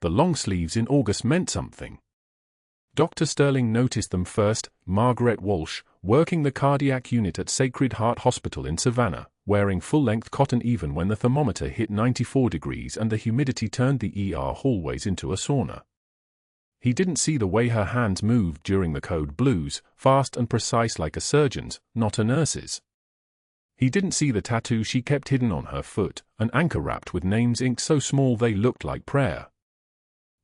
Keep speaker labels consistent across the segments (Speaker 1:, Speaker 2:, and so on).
Speaker 1: The long sleeves in August meant something. Dr. Sterling noticed them first. Margaret Walsh, working the cardiac unit at Sacred Heart Hospital in Savannah, wearing full-length cotton even when the thermometer hit 94 degrees and the humidity turned the ER hallways into a sauna. He didn't see the way her hands moved during the code blues, fast and precise like a surgeon's, not a nurse's. He didn't see the tattoo she kept hidden on her foot, an anchor wrapped with names inked so small they looked like prayer.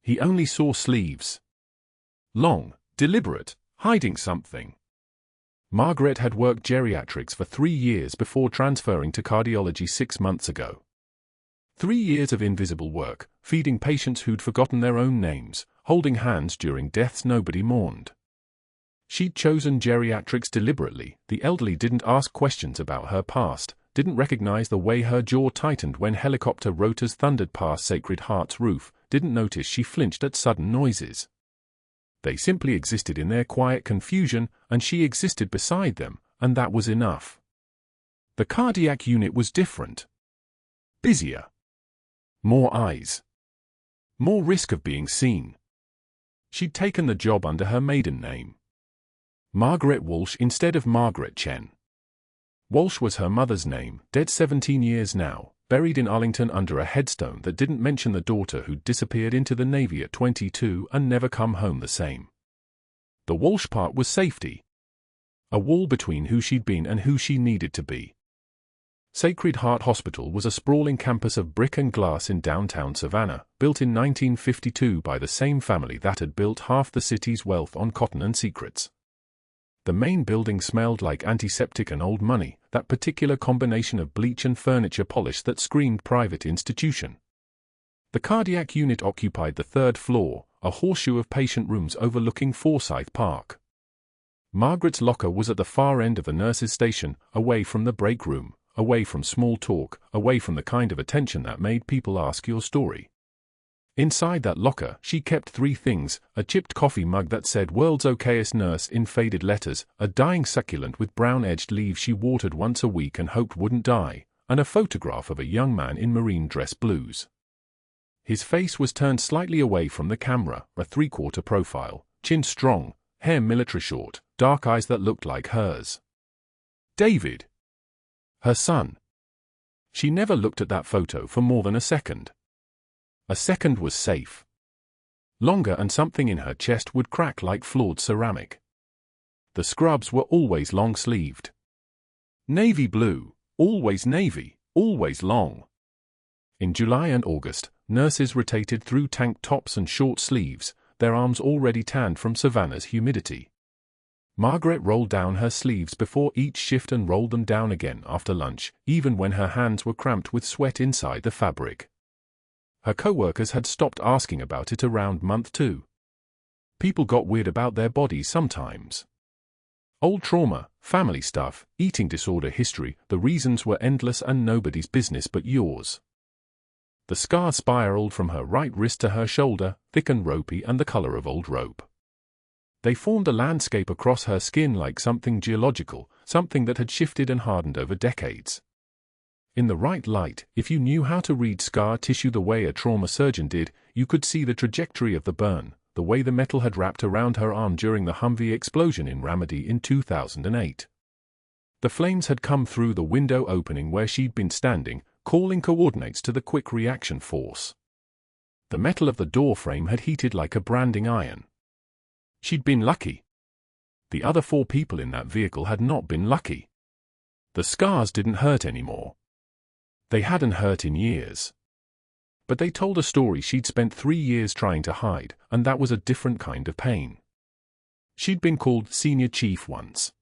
Speaker 1: He only saw sleeves. Long, deliberate, hiding something. Margaret had worked geriatrics for 3 years before transferring to cardiology 6 months ago. 3 years of invisible work, feeding patients who'd forgotten their own names, holding hands during deaths nobody mourned. She'd chosen geriatrics deliberately. The elderly didn't ask questions about her past, didn't recognize the way her jaw tightened when helicopter rotors thundered past Sacred Heart's roof, didn't notice she flinched at sudden noises. They simply existed in their quiet confusion, and she existed beside them, and that was enough. The cardiac unit was different. Busier. More eyes. More risk of being seen. She'd taken the job under her maiden name, Margaret Walsh, instead of Margaret Chen. Walsh was her mother's name, dead 17 years now, buried in Arlington under a headstone that didn't mention the daughter who'd disappeared into the Navy at 22 and never come home the same. The Walsh part was safety. A wall between who she'd been and who she needed to be. Sacred Heart Hospital was a sprawling campus of brick and glass in downtown Savannah, built in 1952 by the same family that had built half the city's wealth on cotton and secrets. The main building smelled like antiseptic and old money, that particular combination of bleach and furniture polish that screamed private institution. The cardiac unit occupied the 3rd floor, a horseshoe of patient rooms overlooking Forsyth Park. Margaret's locker was at the far end of the nurses' station, away from the break room, away from small talk, away from the kind of attention that made people ask your story. Inside that locker, she kept 3 things: a chipped coffee mug that said "World's Okayest Nurse" in faded letters, a dying succulent with brown-edged leaves she watered once a week and hoped wouldn't die, and a photograph of a young man in marine dress blues. His face was turned slightly away from the camera, a 3/4 profile, chin strong, hair military short, dark eyes that looked like hers. David. Her son. She never looked at that photo for more than a second. A second was safe. Longer and something in her chest would crack like flawed ceramic. The scrubs were always long-sleeved. Navy blue, always navy, always long. In July and August, nurses rotated through tank tops and short sleeves, their arms already tanned from Savannah's humidity. Margaret rolled down her sleeves before each shift and rolled them down again after lunch, even when her hands were cramped with sweat inside the fabric. Her co-workers had stopped asking about it around month 2. People got weird about their bodies sometimes. Old trauma, family stuff, eating disorder history, the reasons were endless and nobody's business but yours. The scar spiraled from her right wrist to her shoulder, thick and ropey and the color of old rope. They formed a landscape across her skin like something geological, something that had shifted and hardened over decades. In the right light, if you knew how to read scar tissue the way a trauma surgeon did, you could see the trajectory of the burn, the way the metal had wrapped around her arm during the Humvee explosion in Ramadi in 2008. The flames had come through the window opening where she'd been standing, calling coordinates to the quick reaction force. The metal of the door frame had heated like a branding iron. She'd been lucky. The other 4 people in that vehicle had not been lucky. The scars didn't hurt anymore. They hadn't hurt in years. But they told a story she'd spent 3 years trying to hide, and that was a different kind of pain. She'd been called senior chief once.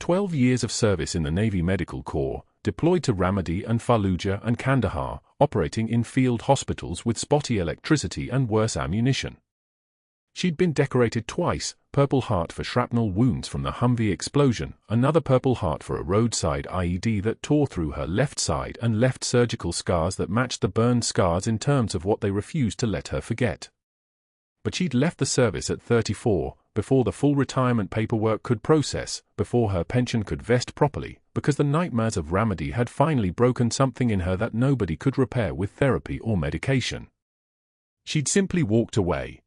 Speaker 1: 12 years of service in the Navy Medical Corps, deployed to Ramadi and Fallujah and Kandahar, operating in field hospitals with spotty electricity and worse ammunition. She'd been decorated twice, Purple Heart for shrapnel wounds from the Humvee explosion, another Purple Heart for a roadside IED that tore through her left side, and left surgical scars that matched the burn scars in terms of what they refused to let her forget. But she'd left the service at 34, before the full retirement paperwork could process, before her pension could vest properly, because the nightmares of Ramadi had finally broken something in her that nobody could repair with therapy or medication. She'd simply walked away.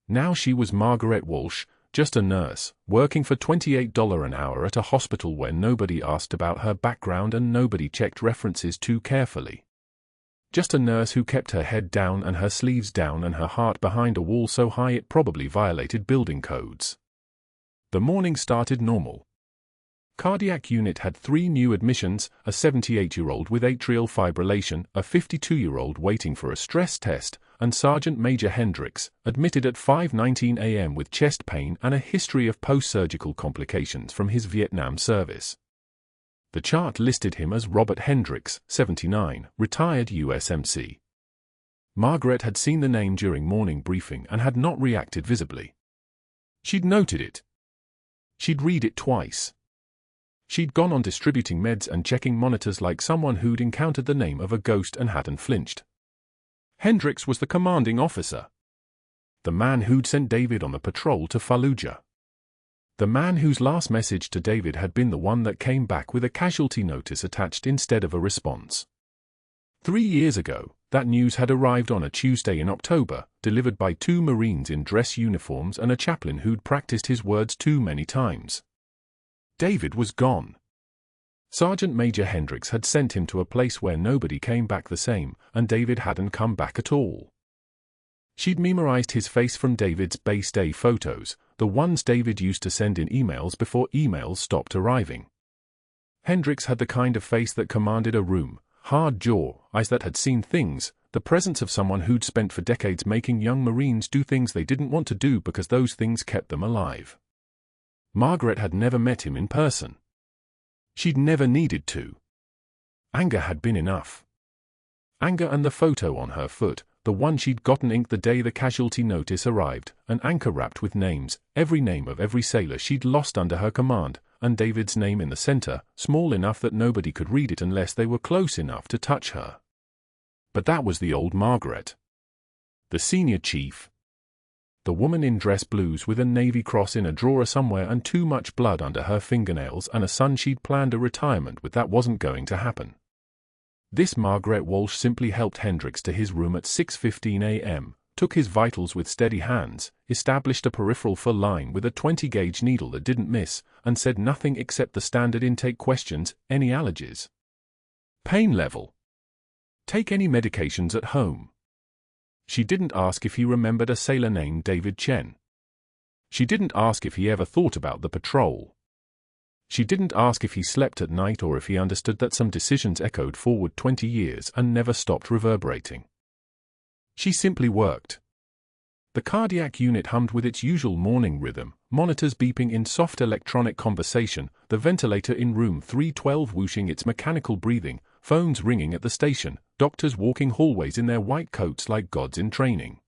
Speaker 1: Now she was Margaret Walsh, just a nurse, working for $28 an hour at a hospital where nobody asked about her background and nobody checked references too carefully. Just a nurse who kept her head down and her sleeves down and her heart behind a wall so high it probably violated building codes. The morning started normal. Cardiac unit had 3 new admissions, a 78-year-old with atrial fibrillation, a 52-year-old waiting for a stress test, and Sergeant Major Hendricks, admitted at 5:19 a.m. with chest pain and a history of post-surgical complications from his Vietnam service. The chart listed him as Robert Hendricks, 79, retired USMC. Margaret had seen the name during morning briefing and had not reacted visibly. She'd noted it. She'd read it twice. She'd gone on distributing meds and checking monitors like someone who'd encountered the name of a ghost and hadn't flinched. Hendricks was the commanding officer. The man who'd sent David on the patrol to Fallujah. The man whose last message to David had been the one that came back with a casualty notice attached instead of a response. 3 years ago, that news had arrived on a Tuesday in October, delivered by 2 Marines in dress uniforms and a chaplain who'd practiced his words too many times. David was gone. Sergeant Major Hendricks had sent him to a place where nobody came back the same, and David hadn't come back at all. She'd memorized his face from David's base day photos, the ones David used to send in emails before emails stopped arriving. Hendricks had the kind of face that commanded a room, hard jaw, eyes that had seen things, the presence of someone who'd spent for decades making young Marines do things they didn't want to do because those things kept them alive. Margaret had never met him in person. She'd never needed to. Anger had been enough. Anger and the photo on her foot, the one she'd gotten inked the day the casualty notice arrived, an anchor wrapped with names, every name of every sailor she'd lost under her command, and David's name in the center, small enough that nobody could read it unless they were close enough to touch her. But that was the old Margaret. The senior chief. The woman in dress blues with a Navy Cross in a drawer somewhere and too much blood under her fingernails and a son she'd planned a retirement with that wasn't going to happen. This Margaret Walsh simply helped Hendricks to his room at 6:15 a.m., took his vitals with steady hands, established a peripheral full line with a 20-gauge needle that didn't miss, and said nothing except the standard intake questions, any allergies? Pain level? Take any medications at home? She didn't ask if he remembered a sailor named David Chen. She didn't ask if he ever thought about the patrol. She didn't ask if he slept at night or if he understood that some decisions echoed forward 20 years and never stopped reverberating. She simply worked. The cardiac unit hummed with its usual morning rhythm, monitors beeping in soft electronic conversation, the ventilator in room 312 whooshing its mechanical breathing, phones ringing at the station, doctors walking hallways in their white coats like gods in training.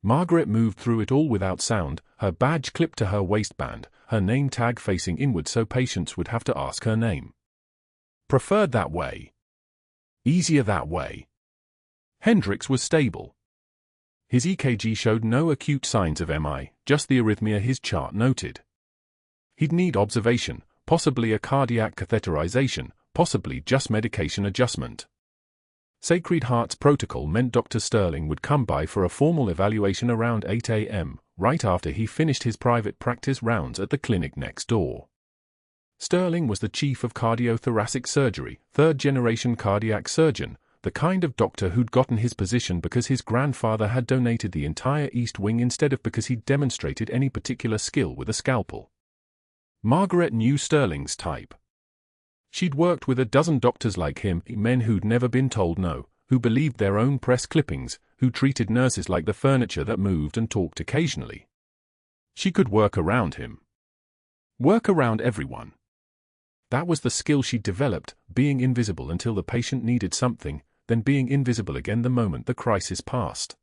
Speaker 1: Margaret moved through it all without sound, her badge clipped to her waistband, her name tag facing inward so patients would have to ask her name. Preferred that way. Easier that way. Hendricks was stable. His EKG showed no acute signs of MI, just the arrhythmia his chart noted. He'd need observation, possibly a cardiac catheterization, possibly just medication adjustment. Sacred Heart's protocol meant Dr. Sterling would come by for a formal evaluation around 8 a.m., right after he finished his private practice rounds at the clinic next door. Sterling was the chief of cardiothoracic surgery, third-generation cardiac surgeon, the kind of doctor who'd gotten his position because his grandfather had donated the entire East Wing instead of because he'd demonstrated any particular skill with a scalpel. Margaret knew Sterling's type. She'd worked with a dozen doctors like him, men who'd never been told no, who believed their own press clippings, who treated nurses like the furniture that moved and talked occasionally. She could work around him. Work around everyone. That was the skill she'd developed, being invisible until the patient needed something, then being invisible again the moment the crisis passed.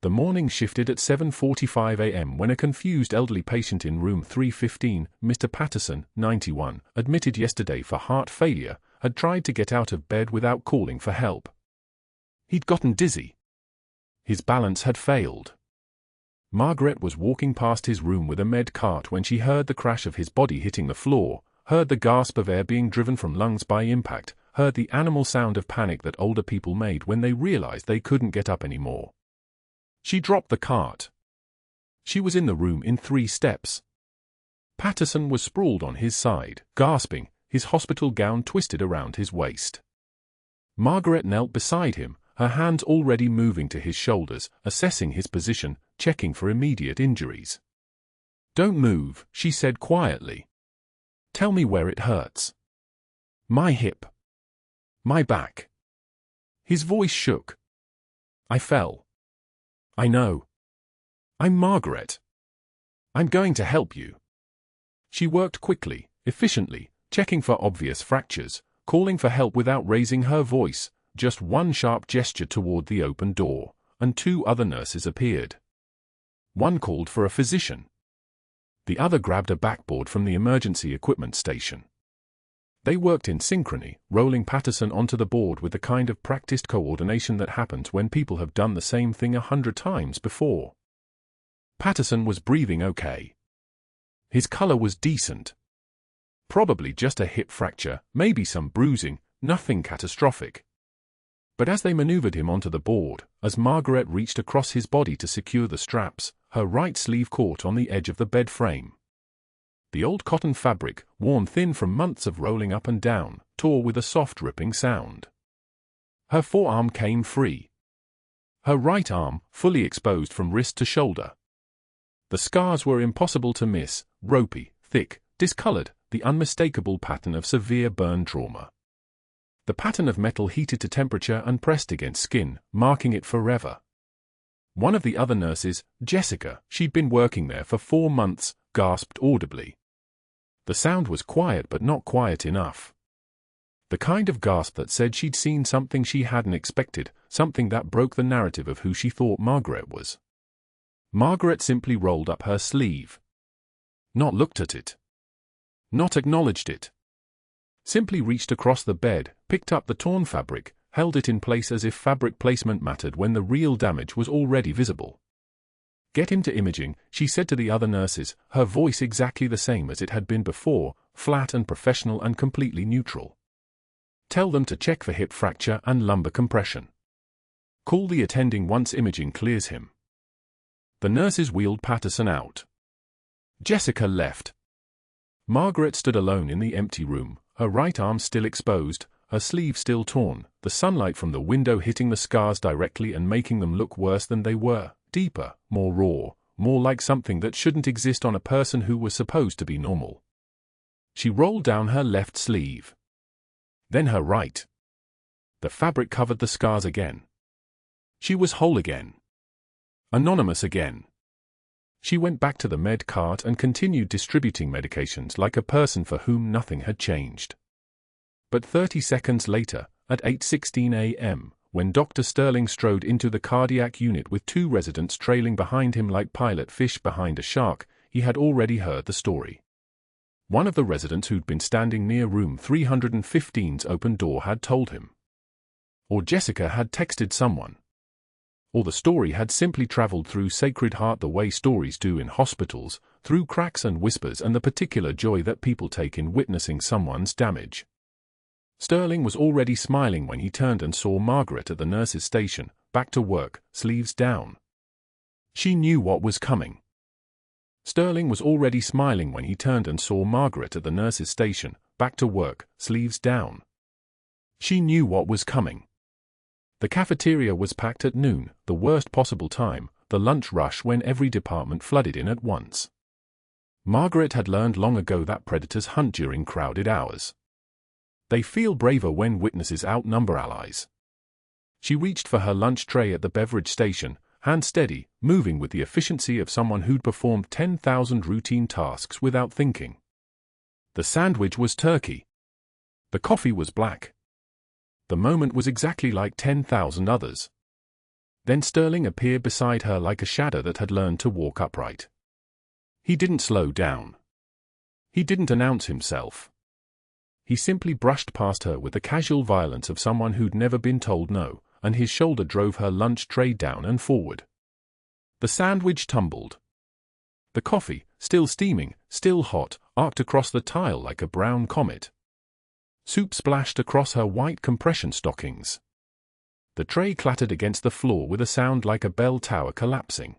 Speaker 1: The morning shifted at 7:45 a.m. when a confused elderly patient in room 315, Mr. Patterson, 91, admitted yesterday for heart failure, had tried to get out of bed without calling for help. He'd gotten dizzy. His balance had failed. Margaret was walking past his room with a med cart when she heard the crash of his body hitting the floor, heard the gasp of air being driven from lungs by impact, heard the animal sound of panic that older people made when they realized they couldn't get up anymore. She dropped the cart. She was in the room in 3 steps. Patterson was sprawled on his side, gasping, his hospital gown twisted around his waist. Margaret knelt beside him, her hands already moving to his shoulders, assessing his position, checking for immediate injuries. "Don't move," she said quietly. "Tell me where it hurts." "My hip. My back." His voice shook. "I fell." "I know. I'm Margaret. I'm going to help you." She worked quickly, efficiently, checking for obvious fractures, calling for help without raising her voice, just one sharp gesture toward the open door, and 2 other nurses appeared. One called for a physician. The other grabbed a backboard from the emergency equipment station. They worked in synchrony, rolling Patterson onto the board with the kind of practiced coordination that happens when people have done the same thing 100 times before. Patterson was breathing okay. His color was decent. Probably just a hip fracture, maybe some bruising, nothing catastrophic. But as they maneuvered him onto the board, as Margaret reached across his body to secure the straps, her right sleeve caught on the edge of the bed frame. The old cotton fabric, worn thin from months of rolling up and down, tore with a soft ripping sound. Her forearm came free. Her right arm, fully exposed from wrist to shoulder. The scars were impossible to miss, ropey, thick, discolored, the unmistakable pattern of severe burn trauma. The pattern of metal heated to temperature and pressed against skin, marking it forever. One of the other nurses, Jessica, she'd been working there for 4 months, gasped audibly. The sound was quiet but not quiet enough. The kind of gasp that said she'd seen something she hadn't expected, something that broke the narrative of who she thought Margaret was. Margaret simply rolled up her sleeve. Not looked at it. Not acknowledged it. Simply reached across the bed, picked up the torn fabric, held it in place as if fabric placement mattered when the real damage was already visible. "Get him to imaging," she said to the other nurses, her voice exactly the same as it had been before, flat and professional and completely neutral. "Tell them to check for hip fracture and lumbar compression. Call the attending once imaging clears him." The nurses wheeled Patterson out. Jessica left. Margaret stood alone in the empty room, her right arm still exposed, her sleeve still torn, the sunlight from the window hitting the scars directly and making them look worse than they were, deeper, more raw, more like something that shouldn't exist on a person who was supposed to be normal. She rolled down her left sleeve. Then her right. The fabric covered the scars again. She was whole again. Anonymous again. She went back to the med cart and continued distributing medications like a person for whom nothing had changed. But 30 seconds later, at 8:16 a.m., when Dr. Sterling strode into the cardiac unit with 2 residents trailing behind him like pilot fish behind a shark, he had already heard the story. One of the residents who'd been standing near room 315's open door had told him. Or Jessica had texted someone. Or the story had simply traveled through Sacred Heart the way stories do in hospitals, through cracks and whispers and the particular joy that people take in witnessing someone's damage. Sterling was already smiling when he turned and saw Margaret at the nurse's station, back to work, sleeves down. She knew what was coming. Sterling was already smiling when he turned and saw Margaret at the nurse's station, back to work, sleeves down. She knew what was coming. The cafeteria was packed at noon, the worst possible time, the lunch rush when every department flooded in at once. Margaret had learned long ago that predators hunt during crowded hours. They feel braver when witnesses outnumber allies. She reached for her lunch tray at the beverage station, hand steady, moving with the efficiency of someone who'd performed 10,000 routine tasks without thinking. The sandwich was turkey. The coffee was black. The moment was exactly like 10,000 others. Then Sterling appeared beside her like a shadow that had learned to walk upright. He didn't slow down. He didn't announce himself. He simply brushed past her with the casual violence of someone who'd never been told no, and his shoulder drove her lunch tray down and forward. The sandwich tumbled. The coffee, still steaming, still hot, arced across the tile like a brown comet. Soup splashed across her white compression stockings. The tray clattered against the floor with a sound like a bell tower collapsing.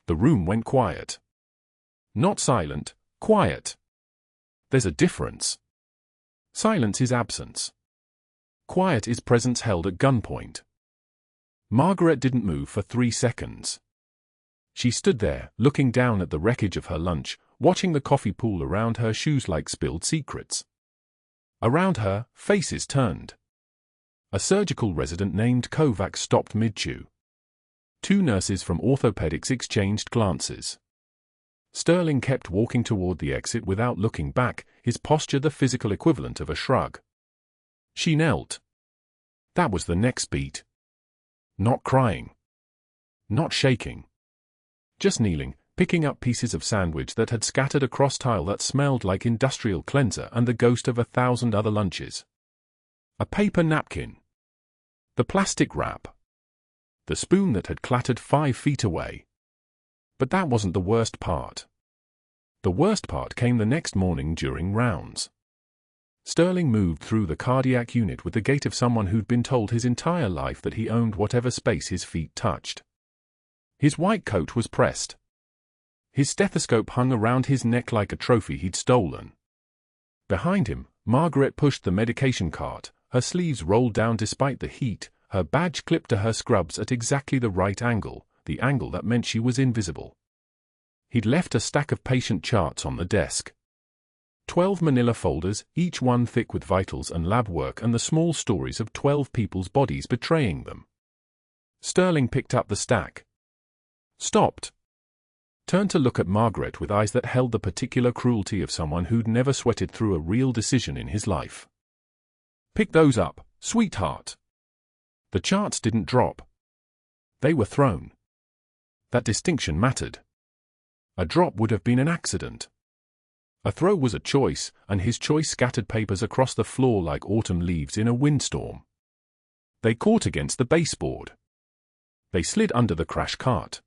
Speaker 1: The room went quiet. Not silent, quiet. There's a difference. Silence is absence. Quiet is presence held at gunpoint. Margaret didn't move for 3 seconds. She stood there, looking down at the wreckage of her lunch, watching the coffee pool around her shoes like spilled secrets. Around her, faces turned. A surgical resident named Kovacs stopped mid-chew. 2 nurses from orthopedics exchanged glances. Sterling kept walking toward the exit without looking back, his posture the physical equivalent of a shrug. She knelt. That was the next beat. Not crying. Not shaking. Just kneeling, picking up pieces of sandwich that had scattered across tile that smelled like industrial cleanser and the ghost of 1,000 other lunches. A paper napkin. The plastic wrap. The spoon that had clattered 5 feet away. But that wasn't the worst part. The worst part came the next morning during rounds. Sterling moved through the cardiac unit with the gait of someone who'd been told his entire life that he owned whatever space his feet touched. His white coat was pressed. His stethoscope hung around his neck like a trophy he'd stolen. Behind him, Margaret pushed the medication cart, her sleeves rolled down despite the heat, her badge clipped to her scrubs at exactly the right angle, the angle that meant she was invisible. He'd left a stack of patient charts on the desk. 12 manila folders, each one thick with vitals and lab work and the small stories of 12 people's bodies betraying them. Sterling picked up the stack. Stopped. Turned to look at Margaret with eyes that held the particular cruelty of someone who'd never sweated through a real decision in his life. Pick those up, sweetheart. The charts didn't drop. They were thrown. That distinction mattered. A drop would have been an accident. A throw was a choice, and his choice scattered papers across the floor like autumn leaves in a windstorm. They caught against the baseboard. They slid under the crash cart.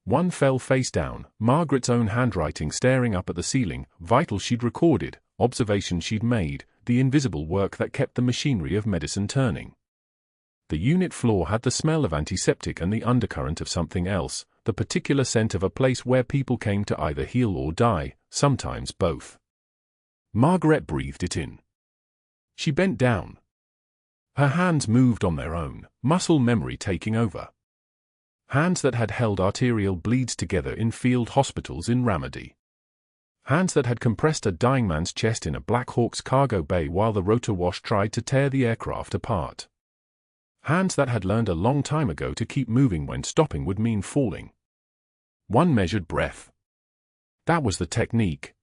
Speaker 1: One fell face down, Margaret's own handwriting staring up at the ceiling, vitals she'd recorded, observations she'd made, the invisible work that kept the machinery of medicine turning. The unit floor had the smell of antiseptic and the undercurrent of something else, the particular scent of a place where people came to either heal or die, sometimes both. Margaret breathed it in. She bent down. Her hands moved on their own, muscle memory taking over. Hands that had held arterial bleeds together in field hospitals in Ramadi. Hands that had compressed a dying man's chest in a Black Hawk's cargo bay while the rotor wash tried to tear the aircraft apart. Hands that had learned a long time ago to keep moving when stopping would mean falling. One measured breath. That was the technique.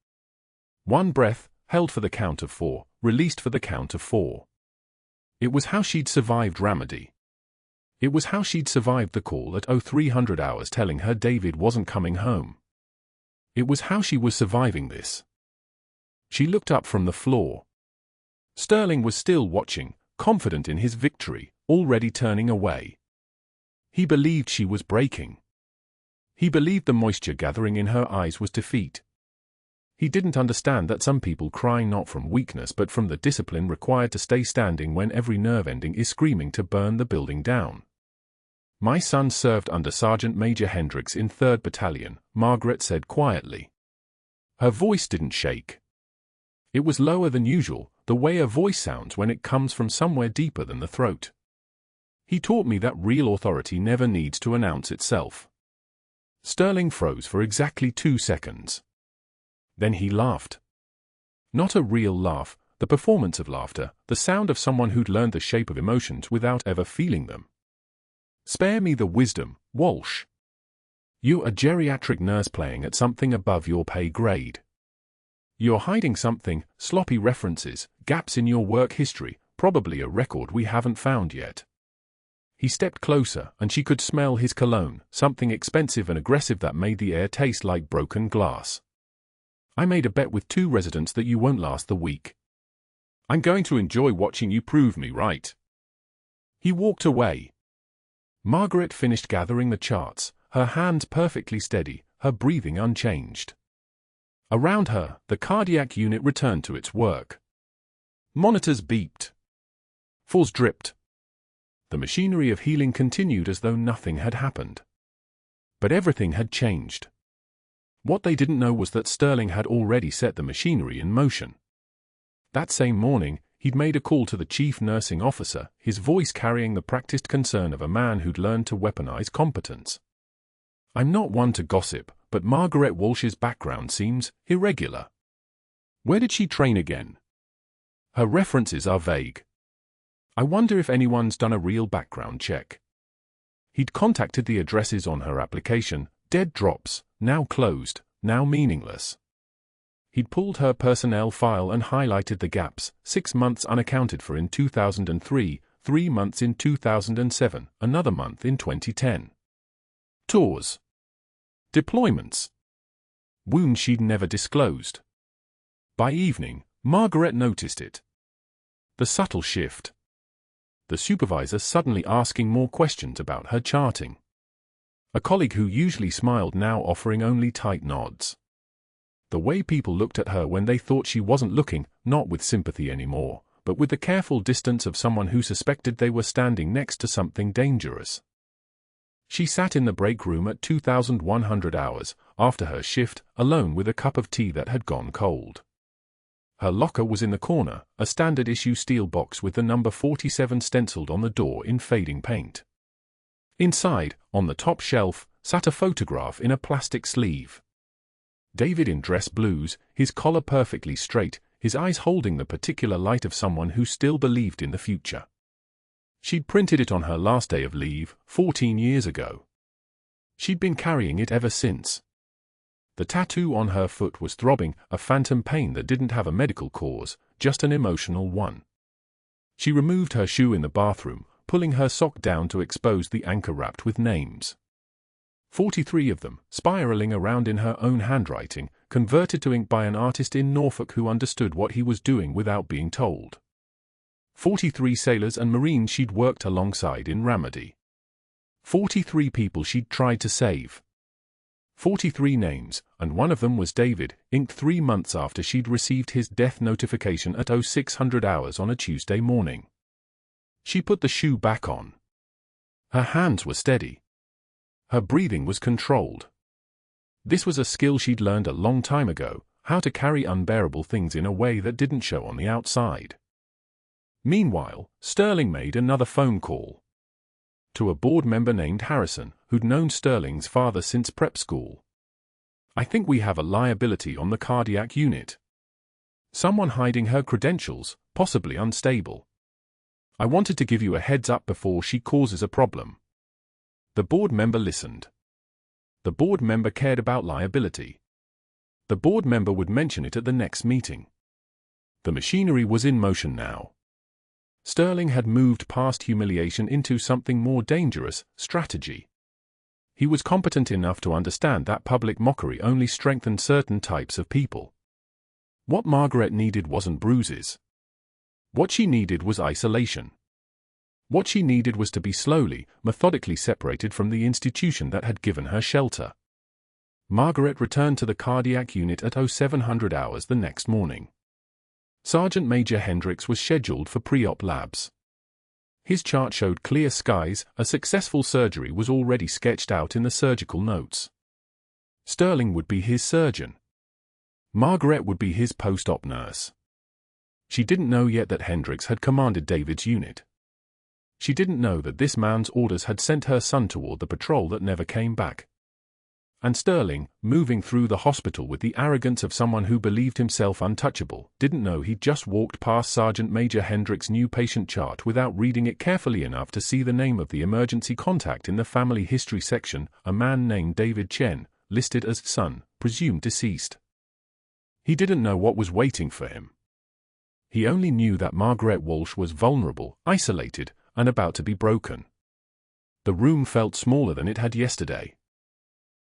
Speaker 1: One breath, held for the count of 4, released for the count of 4. It was how she'd survived Ramadi. It was how she'd survived the call at 0300 hours telling her David wasn't coming home. It was how she was surviving this. She looked up from the floor. Sterling was still watching, confident in his victory, already turning away. He believed she was breaking. He believed the moisture gathering in her eyes was defeat. He didn't understand that some people cry not from weakness but from the discipline required to stay standing when every nerve ending is screaming to burn the building down. My son served under Sergeant Major Hendricks in 3rd Battalion, Margaret said quietly. Her voice didn't shake. It was lower than usual, the way a voice sounds when it comes from somewhere deeper than the throat. He taught me that real authority never needs to announce itself. Sterling froze for exactly 2 seconds. Then he laughed. Not a real laugh, the performance of laughter, the sound of someone who'd learned the shape of emotions without ever feeling them. Spare me the wisdom, Walsh. You're a geriatric nurse playing at something above your pay grade. You're hiding something, sloppy references, gaps in your work history, probably a record we haven't found yet. He stepped closer, and she could smell his cologne, something expensive and aggressive that made the air taste like broken glass. I made a bet with 2 residents that you won't last the week. I'm going to enjoy watching you prove me right. He walked away. Margaret finished gathering the charts, her hands perfectly steady, her breathing unchanged. Around her, the cardiac unit returned to its work. Monitors beeped. Falls dripped. The machinery of healing continued as though nothing had happened. But everything had changed. What they didn't know was that Sterling had already set the machinery in motion. That same morning, he'd made a call to the chief nursing officer, his voice carrying the practiced concern of a man who'd learned to weaponize competence. "I'm not one to gossip, but Margaret Walsh's background seems irregular. Where did she train again? Her references are vague. I wonder if anyone's done a real background check." He'd contacted the addresses on her application, dead drops, now closed, now meaningless. He'd pulled her personnel file and highlighted the gaps: 6 months unaccounted for in 2003, 3 months in 2007, another month in 2010. Tours. Deployments. Wounds she'd never disclosed. By evening, Margaret noticed it. The subtle shift. The supervisor suddenly asking more questions about her charting. A colleague who usually smiled now offering only tight nods. The way people looked at her when they thought she wasn't looking, not with sympathy anymore, but with the careful distance of someone who suspected they were standing next to something dangerous. She sat in the break room at 2100 hours, after her shift, alone with a cup of tea that had gone cold. Her locker was in the corner, a standard-issue steel box with the number 47 stenciled on the door in fading paint. Inside, on the top shelf, sat a photograph in a plastic sleeve. David in dress blues, his collar perfectly straight, his eyes holding the particular light of someone who still believed in the future. She'd printed it on her last day of leave, 14 years ago. She'd been carrying it ever since. The tattoo on her foot was throbbing, a phantom pain that didn't have a medical cause, just an emotional one. She removed her shoe in the bathroom, pulling her sock down to expose the anchor wrapped with names. 43 of them, spiraling around in her own handwriting, converted to ink by an artist in Norfolk who understood what he was doing without being told. 43 sailors and Marines she'd worked alongside in Ramadi. 43 people she'd tried to save. 43 names, and one of them was David, inked 3 months after she'd received his death notification at 0600 hours on a Tuesday morning. She put the shoe back on. Her hands were steady. Her breathing was controlled. This was a skill she'd learned a long time ago, how to carry unbearable things in a way that didn't show on the outside. Meanwhile, Sterling made another phone call. To a board member named Harrison, who'd known Sterling's father since prep school. "I think we have a liability on the cardiac unit. Someone hiding her credentials, possibly unstable. I wanted to give you a heads up before she causes a problem." The board member listened. The board member cared about liability. The board member would mention it at the next meeting. The machinery was in motion now. Sterling had moved past humiliation into something more dangerous, strategy. He was competent enough to understand that public mockery only strengthened certain types of people. What Margaret needed wasn't bruises. What she needed was isolation. What she needed was to be slowly, methodically separated from the institution that had given her shelter. Margaret returned to the cardiac unit at 0700 hours the next morning. Sergeant Major Hendricks was scheduled for pre-op labs. His chart showed clear skies, a successful surgery was already sketched out in the surgical notes. Sterling would be his surgeon. Margaret would be his post-op nurse. She didn't know yet that Hendricks had commanded David's unit. She didn't know that this man's orders had sent her son toward the patrol that never came back. And Sterling, moving through the hospital with the arrogance of someone who believed himself untouchable, didn't know he'd just walked past Sergeant Major Hendricks' new patient chart without reading it carefully enough to see the name of the emergency contact in the family history section, a man named David Chen, listed as son, presumed deceased. He didn't know what was waiting for him. He only knew that Margaret Walsh was vulnerable, isolated, and about to be broken. The room felt smaller than it had yesterday.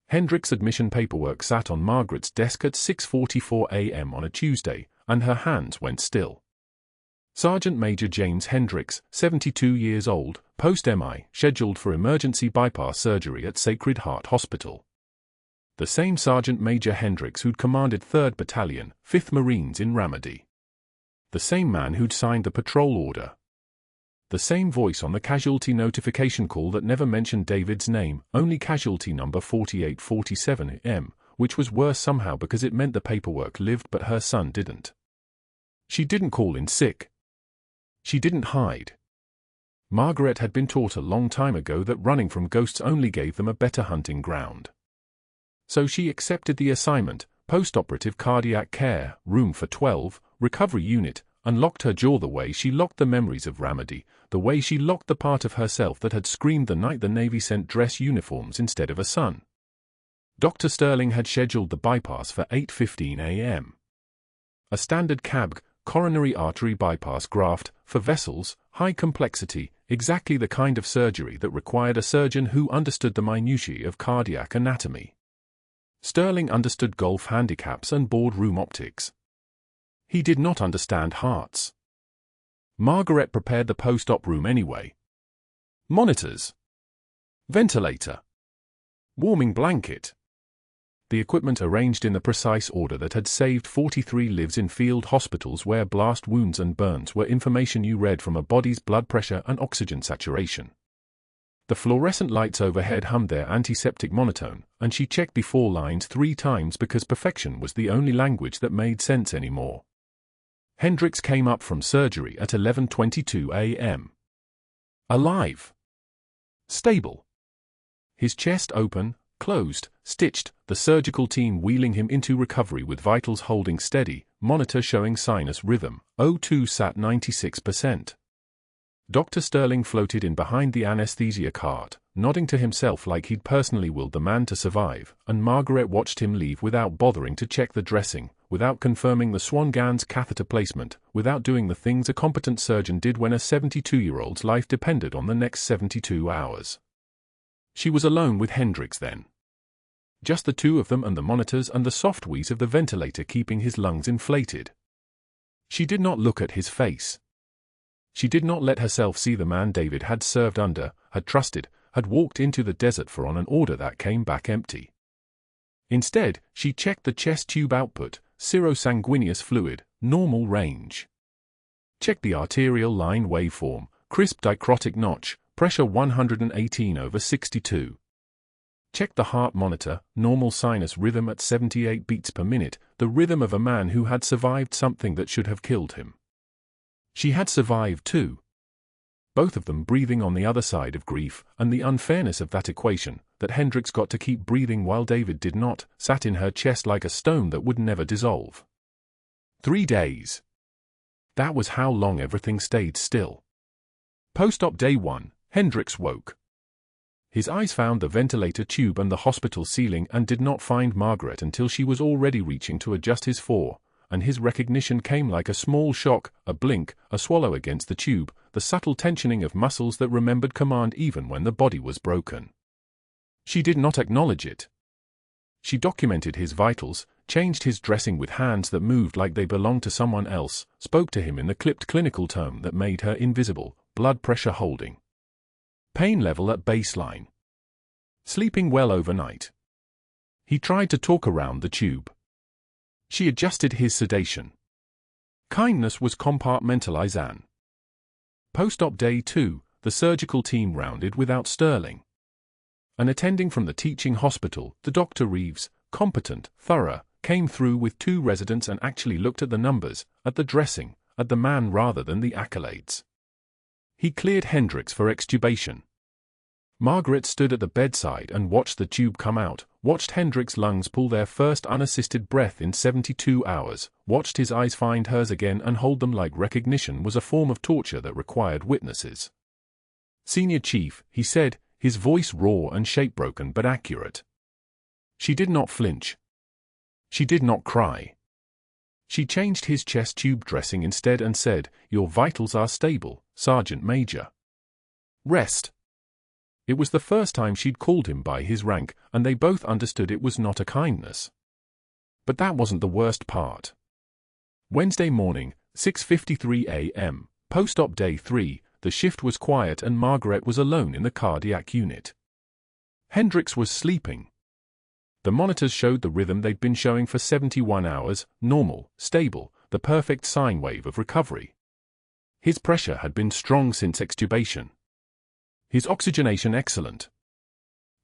Speaker 1: Hendricks' admission paperwork sat on Margaret's desk at 6:44 a.m. on a Tuesday, and her hands went still. Sergeant Major James Hendricks, 72 years old, post-MI, scheduled for emergency bypass surgery at Sacred Heart Hospital. The same Sergeant Major Hendricks who'd commanded 3rd Battalion, 5th Marines in Ramadi. The same man who'd signed the patrol order. The same voice on the casualty notification call that never mentioned David's name, only casualty number 4847M, which was worse somehow because it meant the paperwork lived but her son didn't. She didn't call in sick. She didn't hide. Margaret had been taught a long time ago that running from ghosts only gave them a better hunting ground. So she accepted the assignment, post-operative cardiac care, room for 12, recovery unit, and locked her jaw the way she locked the memories of Ramadi, the way she locked the part of herself that had screamed the night the Navy sent dress uniforms instead of a son. Dr. Sterling had scheduled the bypass for 8:15 a.m. A standard CABG, coronary artery bypass graft, for vessels, high complexity, exactly the kind of surgery that required a surgeon who understood the minutiae of cardiac anatomy. Sterling understood golf handicaps and boardroom optics. He did not understand hearts. Margaret prepared the post-op room anyway. Monitors. Ventilator. Warming blanket. The equipment arranged in the precise order that had saved 43 lives in field hospitals where blast wounds and burns were information you read from a body's blood pressure and oxygen saturation. The fluorescent lights overhead hummed their antiseptic monotone, and she checked the 4 lines 3 times because perfection was the only language that made sense anymore. Hendricks came up from surgery at 11:22 a.m. Alive. Stable. His chest open, closed, stitched, the surgical team wheeling him into recovery with vitals holding steady, monitor showing sinus rhythm, O2 sat 96%. Dr. Sterling floated in behind the anesthesia cart, nodding to himself like he'd personally willed the man to survive, and Margaret watched him leave without bothering to check the dressing, without confirming the Swan-Ganz catheter placement, without doing the things a competent surgeon did when a 72-year-old's life depended on the next 72 hours. She was alone with Hendricks then. Just the two of them and the monitors and the soft wheeze of the ventilator keeping his lungs inflated. She did not look at his face. She did not let herself see the man David had served under, had trusted, had walked into the desert for on an order that came back empty. Instead, she checked the chest tube output, serosanguineous fluid, normal range. Checked the arterial line waveform, crisp dichrotic notch, pressure 118/62. Checked the heart monitor, normal sinus rhythm at 78 beats per minute, the rhythm of a man who had survived something that should have killed him. She had survived too. Both of them breathing on the other side of grief, and the unfairness of that equation, that Hendricks got to keep breathing while David did not, sat in her chest like a stone that would never dissolve. 3 days. That was how long everything stayed still. Post-op day 1, Hendricks woke. His eyes found the ventilator tube and the hospital ceiling and did not find Margaret until she was already reaching to adjust his fore, and his recognition came like a small shock, a blink, a swallow against the tube, the subtle tensioning of muscles that remembered command even when the body was broken. She did not acknowledge it. She documented his vitals, changed his dressing with hands that moved like they belonged to someone else, spoke to him in the clipped clinical tone that made her invisible, blood pressure holding. Pain level at baseline. Sleeping well overnight. He tried to talk around the tube. She adjusted his sedation. Kindness was compartmentalization. Post-op day 2, the surgical team rounded without Sterling. An attending from the teaching hospital, the Dr. Reeves, competent, thorough, came through with 2 residents and actually looked at the numbers, at the dressing, at the man rather than the accolades. He cleared Hendricks for extubation. Margaret stood at the bedside and watched the tube come out, watched Hendricks' lungs pull their first unassisted breath in 72 hours, watched his eyes find hers again and hold them like recognition was a form of torture that required witnesses. "Senior Chief," he said, his voice raw and shape-broken but accurate. She did not flinch. She did not cry. She changed his chest tube dressing instead and said, "Your vitals are stable, Sergeant Major. Rest." It was the first time she'd called him by his rank, and they both understood it was not a kindness. But that wasn't the worst part. Wednesday morning, 6:53 a.m., post-op day 3, the shift was quiet and Margaret was alone in the cardiac unit. Hendricks was sleeping. The monitors showed the rhythm they'd been showing for 71 hours, normal, stable, the perfect sine wave of recovery. His pressure had been strong since extubation. His oxygenation excellent.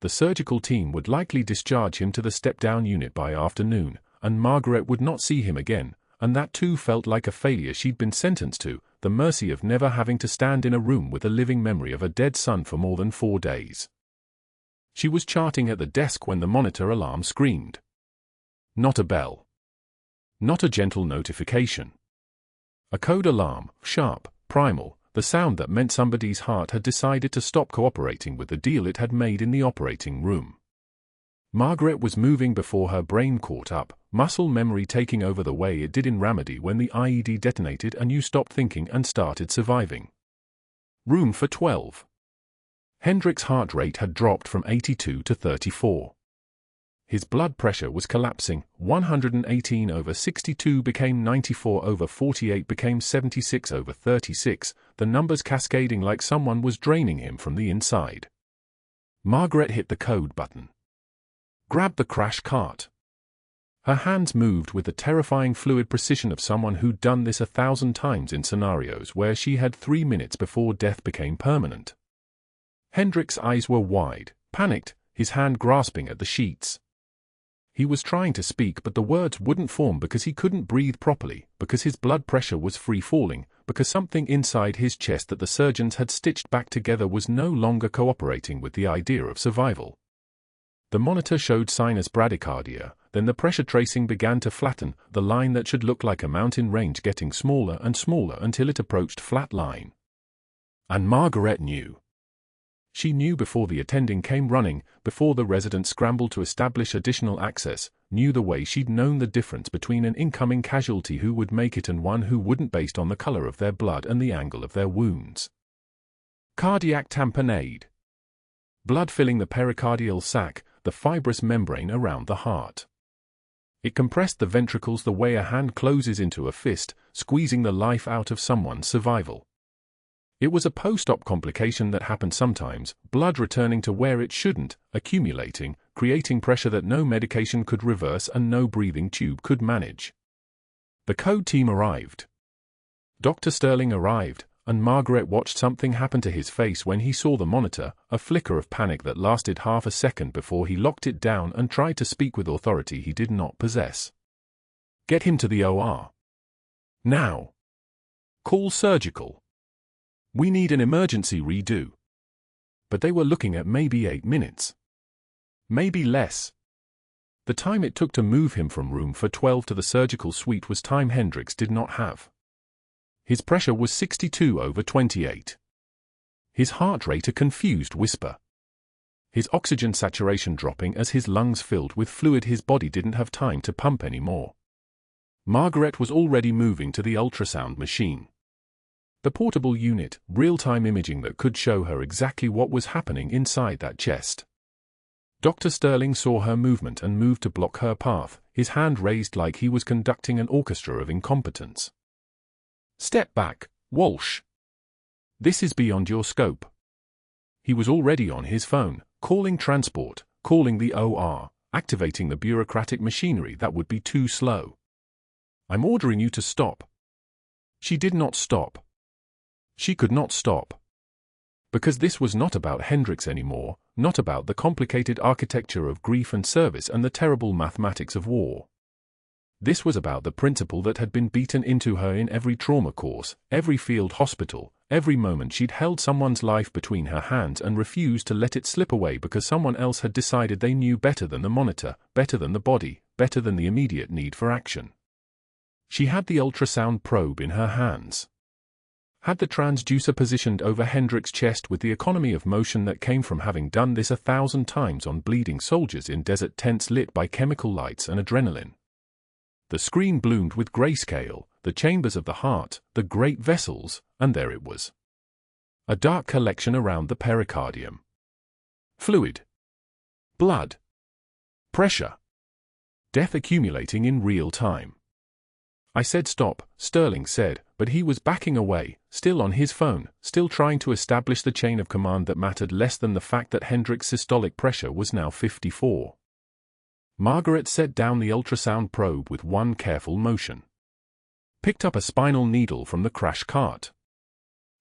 Speaker 1: The surgical team would likely discharge him to the step-down unit by afternoon, and Margaret would not see him again, and that too felt like a failure she'd been sentenced to, the mercy of never having to stand in a room with a living memory of a dead son for more than 4 days. She was charting at the desk when the monitor alarm screamed. Not a bell. Not a gentle notification. A code alarm, sharp, primal, the sound that meant somebody's heart had decided to stop cooperating with the deal it had made in the operating room. Margaret was moving before her brain caught up, muscle memory taking over the way it did in Ramadi when the IED detonated and you stopped thinking and started surviving. Room for 12. Hendricks' heart rate had dropped from 82 to 34. His blood pressure was collapsing, 118/62 became 94/48 became 76/36, the numbers cascading like someone was draining him from the inside. Margaret hit the code button. Grabbed the crash cart. Her hands moved with the terrifying fluid precision of someone who'd done this 1,000 times in scenarios where she had 3 minutes before death became permanent. Hendricks' eyes were wide, panicked, his hand grasping at the sheets. He was trying to speak but the words wouldn't form because he couldn't breathe properly, because his blood pressure was free-falling, because something inside his chest that the surgeons had stitched back together was no longer cooperating with the idea of survival. The monitor showed sinus bradycardia, then the pressure tracing began to flatten, the line that should look like a mountain range getting smaller and smaller until it approached flat line. And Margaret knew. She knew before the attending came running, before the resident scrambled to establish additional access, knew the way she'd known the difference between an incoming casualty who would make it and one who wouldn't based on the color of their blood and the angle of their wounds. Cardiac tamponade. Blood filling the pericardial sac, the fibrous membrane around the heart. It compressed the ventricles the way a hand closes into a fist, squeezing the life out of someone's survival. It was a post-op complication that happened sometimes, blood returning to where it shouldn't, accumulating, creating pressure that no medication could reverse and no breathing tube could manage. The code team arrived. Dr. Sterling arrived, and Margaret watched something happen to his face when he saw the monitor, a flicker of panic that lasted half a second before he locked it down and tried to speak with authority he did not possess. Get him to the OR. Now. Call surgical. We need an emergency redo. But they were looking at maybe 8 minutes. Maybe less. The time it took to move him from room for 12 to the surgical suite was time Hendricks did not have. His pressure was 62/28. His heart rate a confused whisper. His oxygen saturation dropping as his lungs filled with fluid his body didn't have time to pump anymore. Margaret was already moving to the ultrasound machine. The portable unit, real-time imaging that could show her exactly what was happening inside that chest. Dr. Sterling saw her movement and moved to block her path, his hand raised like he was conducting an orchestra of incompetence. Step back, Walsh. This is beyond your scope. He was already on his phone, calling transport, calling the OR, activating the bureaucratic machinery that would be too slow. I'm ordering you to stop. She did not stop. She could not stop. Because this was not about Hendricks anymore, not about the complicated architecture of grief and service and the terrible mathematics of war. This was about the principle that had been beaten into her in every trauma course, every field hospital, every moment she'd held someone's life between her hands and refused to let it slip away because someone else had decided they knew better than the monitor, better than the body, better than the immediate need for action. She had the ultrasound probe in her hands. Had the transducer positioned over Hendricks' chest with the economy of motion that came from having done this 1,000 times on bleeding soldiers in desert tents lit by chemical lights and adrenaline. The screen bloomed with grayscale, the chambers of the heart, the great vessels, and there it was. A dark collection around the pericardium. Fluid. Blood. Pressure. Death accumulating in real time. I said stop, Sterling said, but he was backing away, still on his phone, still trying to establish the chain of command that mattered less than the fact that Hendricks' systolic pressure was now 54. Margaret set down the ultrasound probe with one careful motion. Picked up a spinal needle from the crash cart.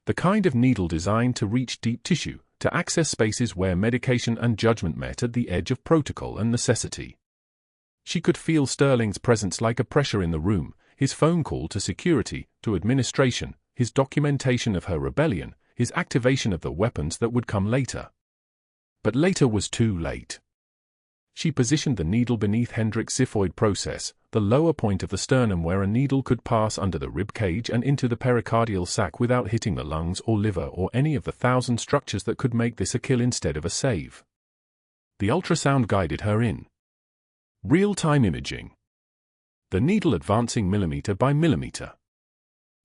Speaker 1: The kind of needle designed to reach deep tissue, to access spaces where medication and judgment met at the edge of protocol and necessity. She could feel Sterling's presence like a pressure in the room, his phone call to security, to administration, his documentation of her rebellion, his activation of the weapons that would come later. But later was too late. She positioned the needle beneath Hendricks' xiphoid process, the lower point of the sternum where a needle could pass under the rib cage and into the pericardial sac without hitting the lungs or liver or any of the 1,000 structures that could make this a kill instead of a save. The ultrasound guided her in. Real-time imaging. The needle advancing millimeter by millimeter.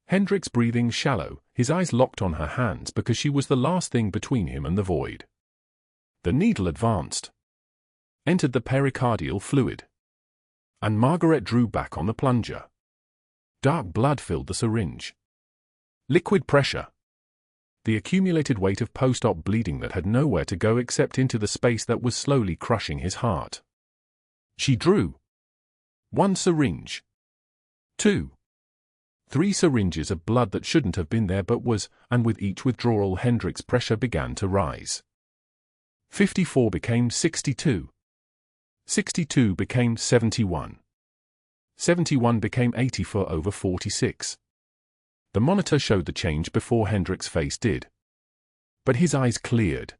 Speaker 1: Hendricks breathing shallow, his eyes locked on her hands because she was the last thing between him and the void. The needle advanced. Entered the pericardial fluid. And Margaret drew back on the plunger. Dark blood filled the syringe. Liquid pressure. The accumulated weight of post-op bleeding that had nowhere to go except into the space that was slowly crushing his heart. She drew. 1 syringe. 2. 3 syringes of blood that shouldn't have been there but was, and with each withdrawal Hendricks' pressure began to rise. 54 became 62. 62 became 71. 71 became 80 for over 46. The monitor showed the change before Hendricks' face did. But his eyes cleared.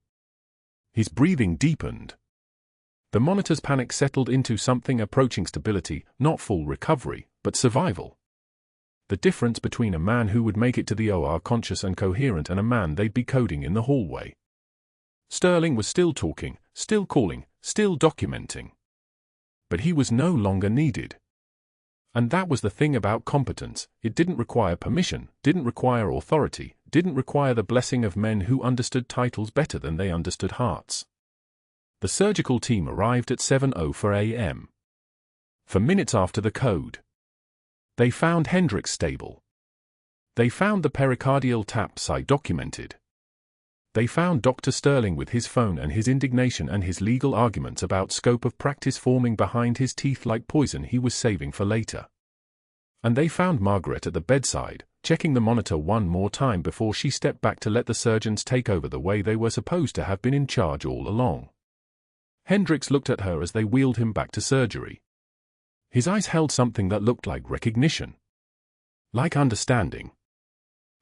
Speaker 1: His breathing deepened. The monitor's panic settled into something approaching stability, not full recovery, but survival. The difference between a man who would make it to the OR conscious and coherent and a man they'd be coding in the hallway. Sterling was still talking, still calling, still documenting. But he was no longer needed. And that was the thing about competence. It didn't require permission, didn't require authority, didn't require the blessing of men who understood titles better than they understood hearts. The surgical team arrived at 7:04 a.m. For minutes after the code. They found Hendricks stable. They found the pericardial tap site documented. They found Dr. Sterling with his phone and his indignation and his legal arguments about scope of practice forming behind his teeth like poison he was saving for later. And they found Margaret at the bedside, checking the monitor one more time before she stepped back to let the surgeons take over the way they were supposed to have been in charge all along. Hendricks looked at her as they wheeled him back to surgery. His eyes held something that looked like recognition. Like understanding.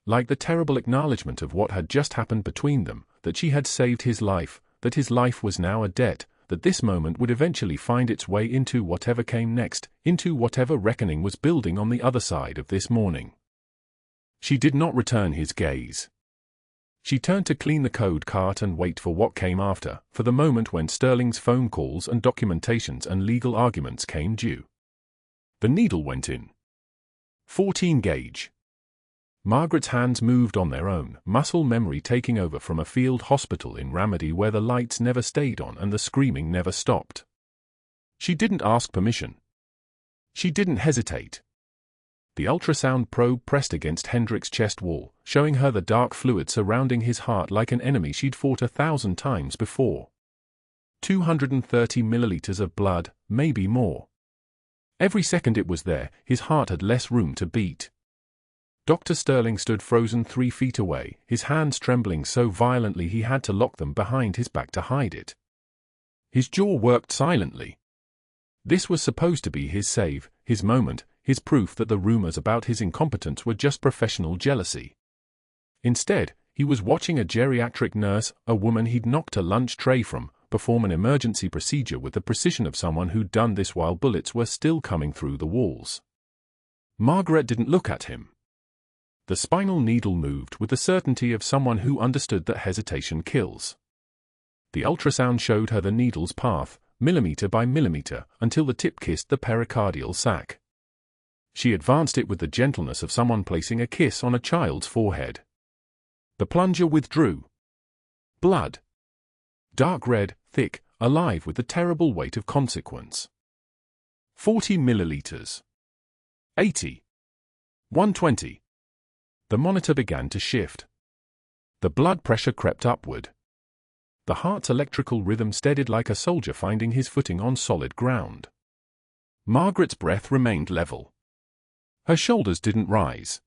Speaker 1: Like the terrible acknowledgement of what had just happened between them, that she had saved his life, that his life was now a debt, that this moment would eventually find its way into whatever came next, into whatever reckoning was building on the other side of this morning. She did not return his gaze. She turned to clean the code cart and wait for what came after, for the moment when Sterling's phone calls and documentations and legal arguments came due. The needle went in. 14 gauge. Margaret's hands moved on their own, muscle memory taking over from a field hospital in Ramadi where the lights never stayed on and the screaming never stopped. She didn't ask permission. She didn't hesitate. The ultrasound probe pressed against Hendricks' chest wall, showing her the dark fluid surrounding his heart like an enemy she'd fought 1,000 times before. 230 milliliters of blood, maybe more. Every second it was there, his heart had less room to beat. Dr. Sterling stood frozen 3 feet away, his hands trembling so violently he had to lock them behind his back to hide it. His jaw worked silently. This was supposed to be his save, his moment, his proof that the rumors about his incompetence were just professional jealousy. Instead, he was watching a geriatric nurse, a woman he'd knocked a lunch tray from, perform an emergency procedure with the precision of someone who'd done this while bullets were still coming through the walls. Margaret didn't look at him. The spinal needle moved with the certainty of someone who understood that hesitation kills. The ultrasound showed her the needle's path, millimeter by millimeter, until the tip kissed the pericardial sac. She advanced it with the gentleness of someone placing a kiss on a child's forehead. The plunger withdrew. Blood. Dark red, thick, alive with the terrible weight of consequence. 40 milliliters. 80. 120. The monitor began to shift. The blood pressure crept upward. The heart's electrical rhythm steadied like a soldier finding his footing on solid ground. Margaret's breath remained level. Her shoulders didn't rise.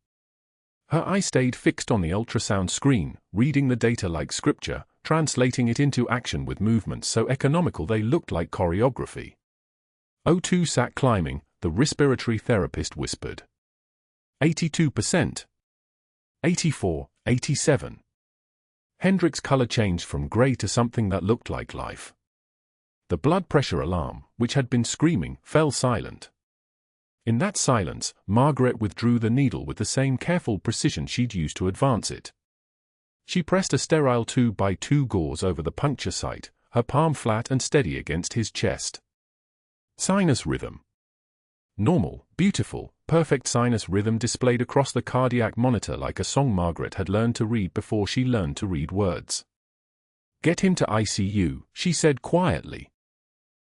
Speaker 1: Her eye stayed fixed on the ultrasound screen, reading the data like scripture, translating it into action with movements so economical they looked like choreography. O2 sat climbing, the respiratory therapist whispered. 82%. 84, 87. Hendricks' color changed from gray to something that looked like life. The blood pressure alarm, which had been screaming, fell silent. In that silence, Margaret withdrew the needle with the same careful precision she'd used to advance it. She pressed a sterile 2x2 gauze over the puncture site, her palm flat and steady against his chest. Sinus rhythm. Normal, beautiful, perfect sinus rhythm displayed across the cardiac monitor like a song Margaret had learned to read before she learned to read words. "Get him to ICU," she said quietly.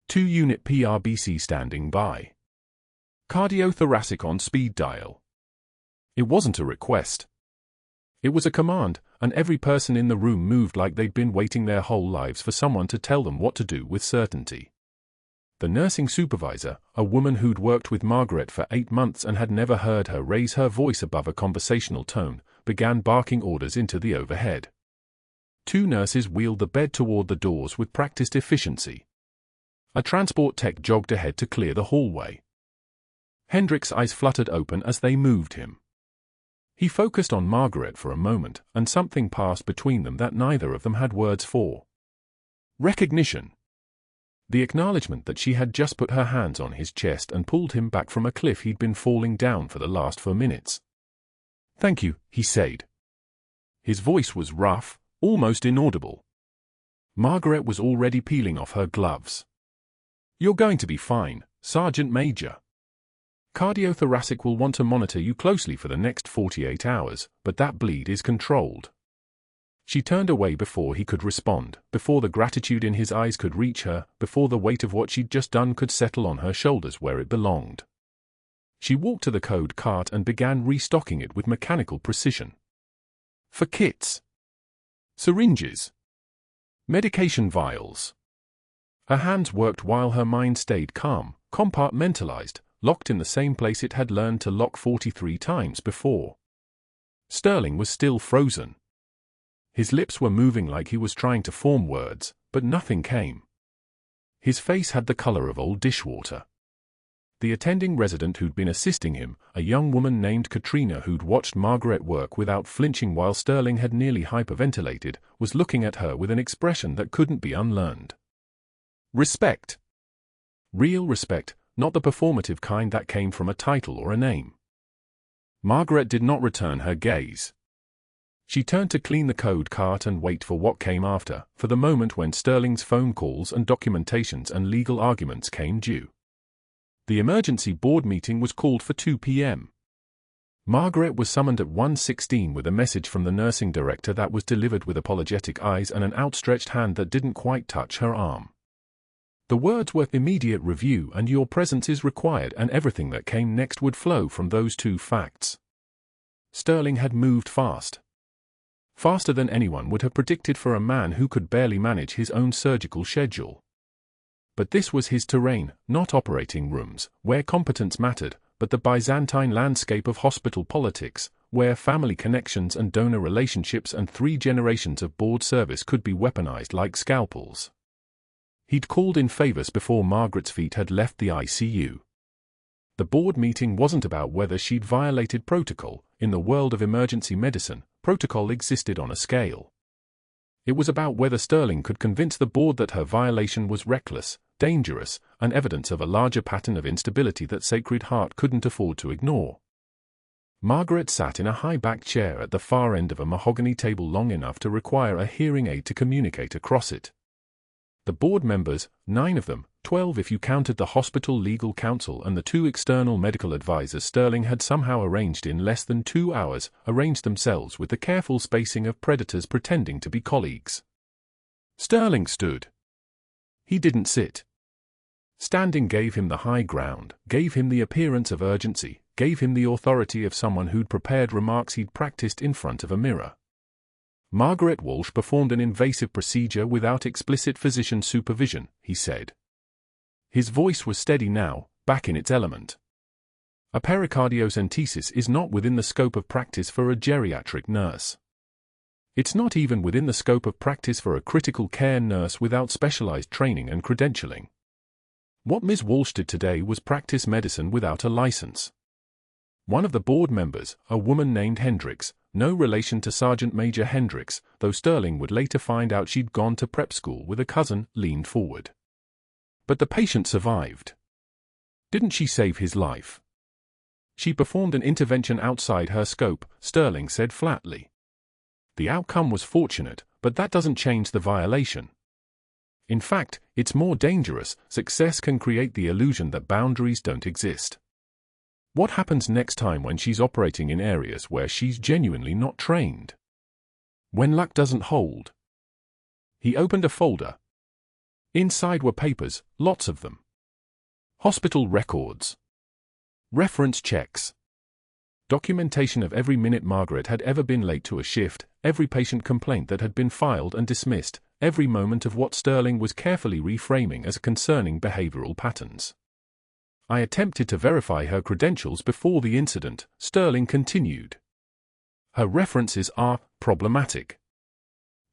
Speaker 1: 2-unit PRBC standing by. Cardiothoracic on speed dial. It wasn't a request. It was a command, and every person in the room moved like they'd been waiting their whole lives for someone to tell them what to do with certainty. The nursing supervisor, a woman who'd worked with Margaret for 8 months and had never heard her raise her voice above a conversational tone, began barking orders into the overhead. 2 nurses wheeled the bed toward the doors with practiced efficiency. A transport tech jogged ahead to clear the hallway. Hendricks' eyes fluttered open as they moved him. He focused on Margaret for a moment, and something passed between them that neither of them had words for. Recognition. The acknowledgement that she had just put her hands on his chest and pulled him back from a cliff he'd been falling down for the last 4 minutes. "Thank you," he said. His voice was rough, almost inaudible. Margaret was already peeling off her gloves. "You're going to be fine, Sergeant Major. Cardiothoracic will want to monitor you closely for the next 48 hours, but that bleed is controlled." She turned away before he could respond, before the gratitude in his eyes could reach her, before the weight of what she'd just done could settle on her shoulders where it belonged. She walked to the code cart and began restocking it with mechanical precision. For kits. Syringes. Medication vials. Her hands worked while her mind stayed calm, compartmentalized, locked in the same place it had learned to lock 43 times before. Sterling was still frozen. His lips were moving like he was trying to form words, but nothing came. His face had the color of old dishwater. The attending resident who'd been assisting him, a young woman named Katrina who'd watched Margaret work without flinching while Sterling had nearly hyperventilated, was looking at her with an expression that couldn't be unlearned. Respect. Real respect, not the performative kind that came from a title or a name. Margaret did not return her gaze. She turned to clean the code cart and wait for what came after, for the moment when Sterling's phone calls and documentations and legal arguments came due. The emergency board meeting was called for 2 p.m. Margaret was summoned at 1:16 with a message from the nursing director that was delivered with apologetic eyes and an outstretched hand that didn't quite touch her arm. The words were immediate review and your presence is required, and everything that came next would flow from those 2 facts. Sterling had moved fast. Faster than anyone would have predicted for a man who could barely manage his own surgical schedule. But this was his terrain, not operating rooms, where competence mattered, but the Byzantine landscape of hospital politics, where family connections and donor relationships and 3 generations of board service could be weaponized like scalpels. He'd called in favors before Margaret's feet had left the ICU. The board meeting wasn't about whether she'd violated protocol. In the world of emergency medicine, protocol existed on a scale. It was about whether Sterling could convince the board that her violation was reckless, dangerous, and evidence of a larger pattern of instability that Sacred Heart couldn't afford to ignore. Margaret sat in a high-backed chair at the far end of a mahogany table long enough to require a hearing aid to communicate across it. The board members, 9 of them, 12 if you counted the hospital legal counsel and the 2 external medical advisors Sterling had somehow arranged in less than 2 hours, arranged themselves with the careful spacing of predators pretending to be colleagues. Sterling stood. He didn't sit. Standing gave him the high ground, gave him the appearance of urgency, gave him the authority of someone who'd prepared remarks he'd practiced in front of a mirror. Margaret Walsh performed an invasive procedure without explicit physician supervision, he said. His voice was steady now, back in its element. A pericardiocentesis is not within the scope of practice for a geriatric nurse. It's not even within the scope of practice for a critical care nurse without specialized training and credentialing. What Ms. Walsh did today was practice medicine without a license. One of the board members, a woman named Hendricks, no relation to Sergeant Major Hendricks, though Sterling would later find out she'd gone to prep school with a cousin, leaned forward. But the patient survived. Didn't she save his life? She performed an intervention outside her scope, Sterling said flatly. The outcome was fortunate, but that doesn't change the violation. In fact, it's more dangerous. Success can create the illusion that boundaries don't exist. What happens next time when she's operating in areas where she's genuinely not trained? When luck doesn't hold? He opened a folder. Inside were papers, lots of them. Hospital records. Reference checks. Documentation of every minute Margaret had ever been late to a shift, every patient complaint that had been filed and dismissed, every moment of what Sterling was carefully reframing as concerning behavioral patterns. I attempted to verify her credentials before the incident, Sterling continued. Her references are problematic.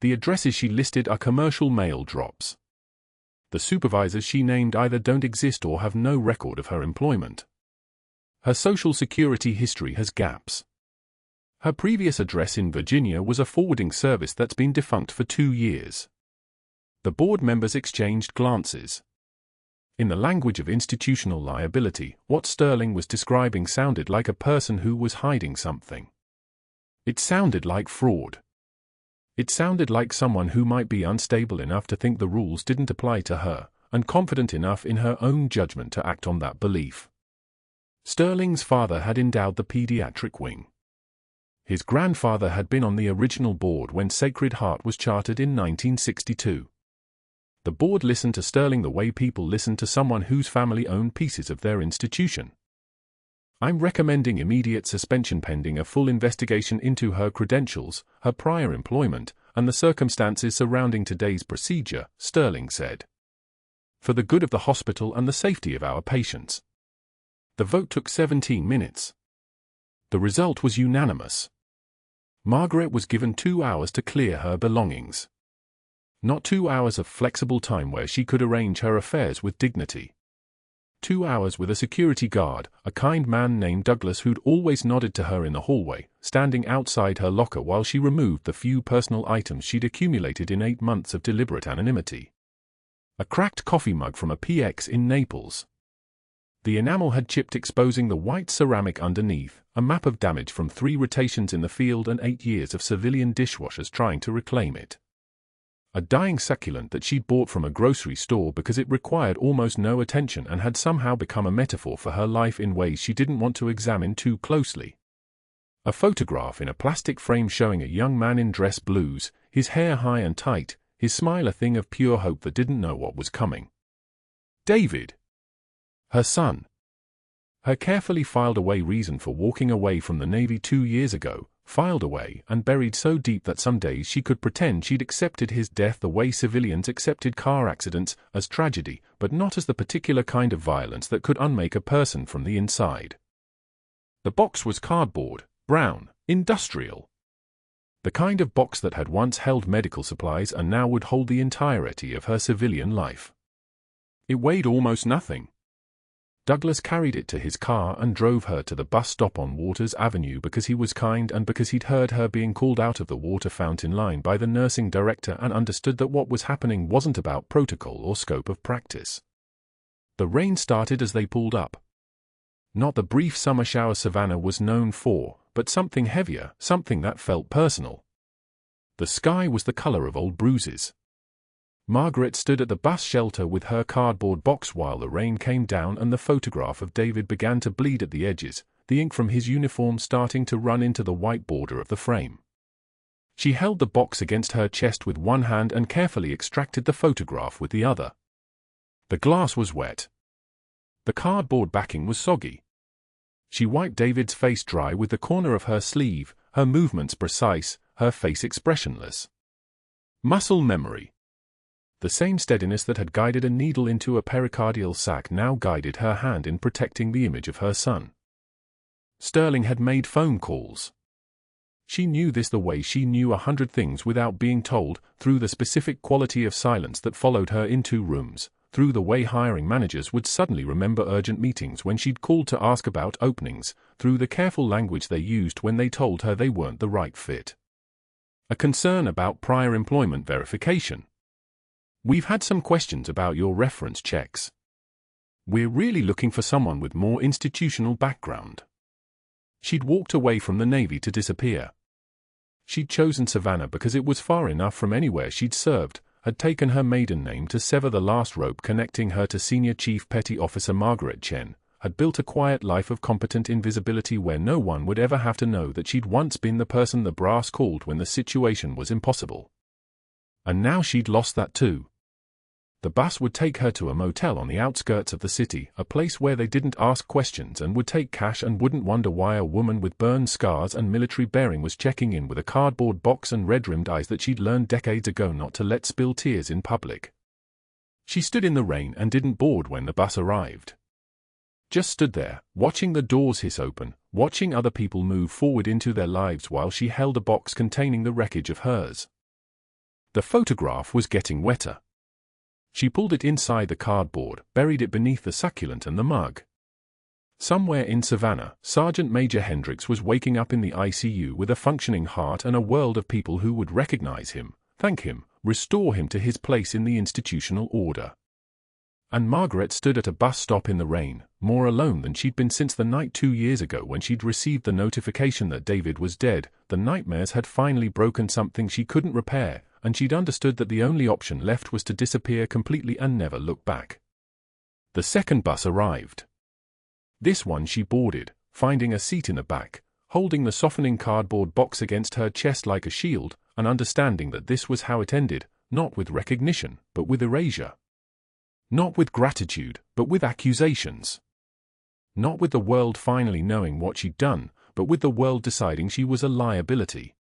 Speaker 1: The addresses she listed are commercial mail drops. The supervisors she named either don't exist or have no record of her employment. Her social security history has gaps. Her previous address in Virginia was a forwarding service that's been defunct for 2 years. The board members exchanged glances. In the language of institutional liability, what Sterling was describing sounded like a person who was hiding something. It sounded like fraud. It sounded like someone who might be unstable enough to think the rules didn't apply to her, and confident enough in her own judgment to act on that belief. Sterling's father had endowed the pediatric wing. His grandfather had been on the original board when Sacred Heart was chartered in 1962. The board listened to Sterling the way people listen to someone whose family owned pieces of their institution. I'm recommending immediate suspension pending a full investigation into her credentials, her prior employment, and the circumstances surrounding today's procedure, Sterling said. For the good of the hospital and the safety of our patients. The vote took 17 minutes. The result was unanimous. Margaret was given 2 hours to clear her belongings. Not 2 hours of flexible time where she could arrange her affairs with dignity. 2 hours with a security guard, a kind man named Douglas who'd always nodded to her in the hallway, standing outside her locker while she removed the few personal items she'd accumulated in 8 months of deliberate anonymity. A cracked coffee mug from a PX in Naples. The enamel had chipped, exposing the white ceramic underneath, a map of damage from 3 rotations in the field and 8 years of civilian dishwashers trying to reclaim it. A dying succulent that she'd bought from a grocery store because it required almost no attention and had somehow become a metaphor for her life in ways she didn't want to examine too closely. A photograph in a plastic frame showing a young man in dress blues, his hair high and tight, his smile a thing of pure hope that didn't know what was coming. David. Her son. Her carefully filed away reason for walking away from the Navy 2 years ago, filed away and buried so deep that some days she could pretend she'd accepted his death the way civilians accepted car accidents, as tragedy, but not as the particular kind of violence that could unmake a person from the inside. The box was cardboard, brown, industrial. The kind of box that had once held medical supplies and now would hold the entirety of her civilian life. It weighed almost nothing. Douglas carried it to his car and drove her to the bus stop on Waters Avenue because he was kind and because he'd heard her being called out of the water fountain line by the nursing director and understood that what was happening wasn't about protocol or scope of practice. The rain started as they pulled up. Not the brief summer shower Savannah was known for, but something heavier, something that felt personal. The sky was the color of old bruises. Margaret stood at the bus shelter with her cardboard box while the rain came down and the photograph of David began to bleed at the edges, the ink from his uniform starting to run into the white border of the frame. She held the box against her chest with one hand and carefully extracted the photograph with the other. The glass was wet. The cardboard backing was soggy. She wiped David's face dry with the corner of her sleeve, her movements precise, her face expressionless. Muscle memory. The same steadiness that had guided a needle into a pericardial sac now guided her hand in protecting the image of her son. Sterling had made phone calls. She knew this the way she knew 100 things without being told, through the specific quality of silence that followed her into rooms, through the way hiring managers would suddenly remember urgent meetings when she'd called to ask about openings, through the careful language they used when they told her they weren't the right fit. A concern about prior employment verification. We've had some questions about your reference checks. We're really looking for someone with more institutional background. She'd walked away from the Navy to disappear. She'd chosen Savannah because it was far enough from anywhere she'd served, had taken her maiden name to sever the last rope connecting her to Senior Chief Petty Officer Margaret Chen, had built a quiet life of competent invisibility where no one would ever have to know that she'd once been the person the brass called when the situation was impossible. And now she'd lost that too. The bus would take her to a motel on the outskirts of the city, a place where they didn't ask questions and would take cash and wouldn't wonder why a woman with burn scars and military bearing was checking in with a cardboard box and red-rimmed eyes that she'd learned decades ago not to let spill tears in public. She stood in the rain and didn't board when the bus arrived. Just stood there, watching the doors hiss open, watching other people move forward into their lives while she held a box containing the wreckage of hers. The photograph was getting wetter. She pulled it inside the cardboard, buried it beneath the succulent and the mug. Somewhere in Savannah, Sergeant Major Hendricks was waking up in the ICU with a functioning heart and a world of people who would recognize him, thank him, restore him to his place in the institutional order. And Margaret stood at a bus stop in the rain, more alone than she'd been since the night 2 years ago when she'd received the notification that David was dead. The nightmares had finally broken something she couldn't repair, and she'd understood that the only option left was to disappear completely and never look back. The second bus arrived. This one she boarded, finding a seat in the back, holding the softening cardboard box against her chest like a shield, and understanding that this was how it ended, not with recognition, but with erasure. Not with gratitude, but with accusations. Not with the world finally knowing what she'd done, but with the world deciding she was a liability.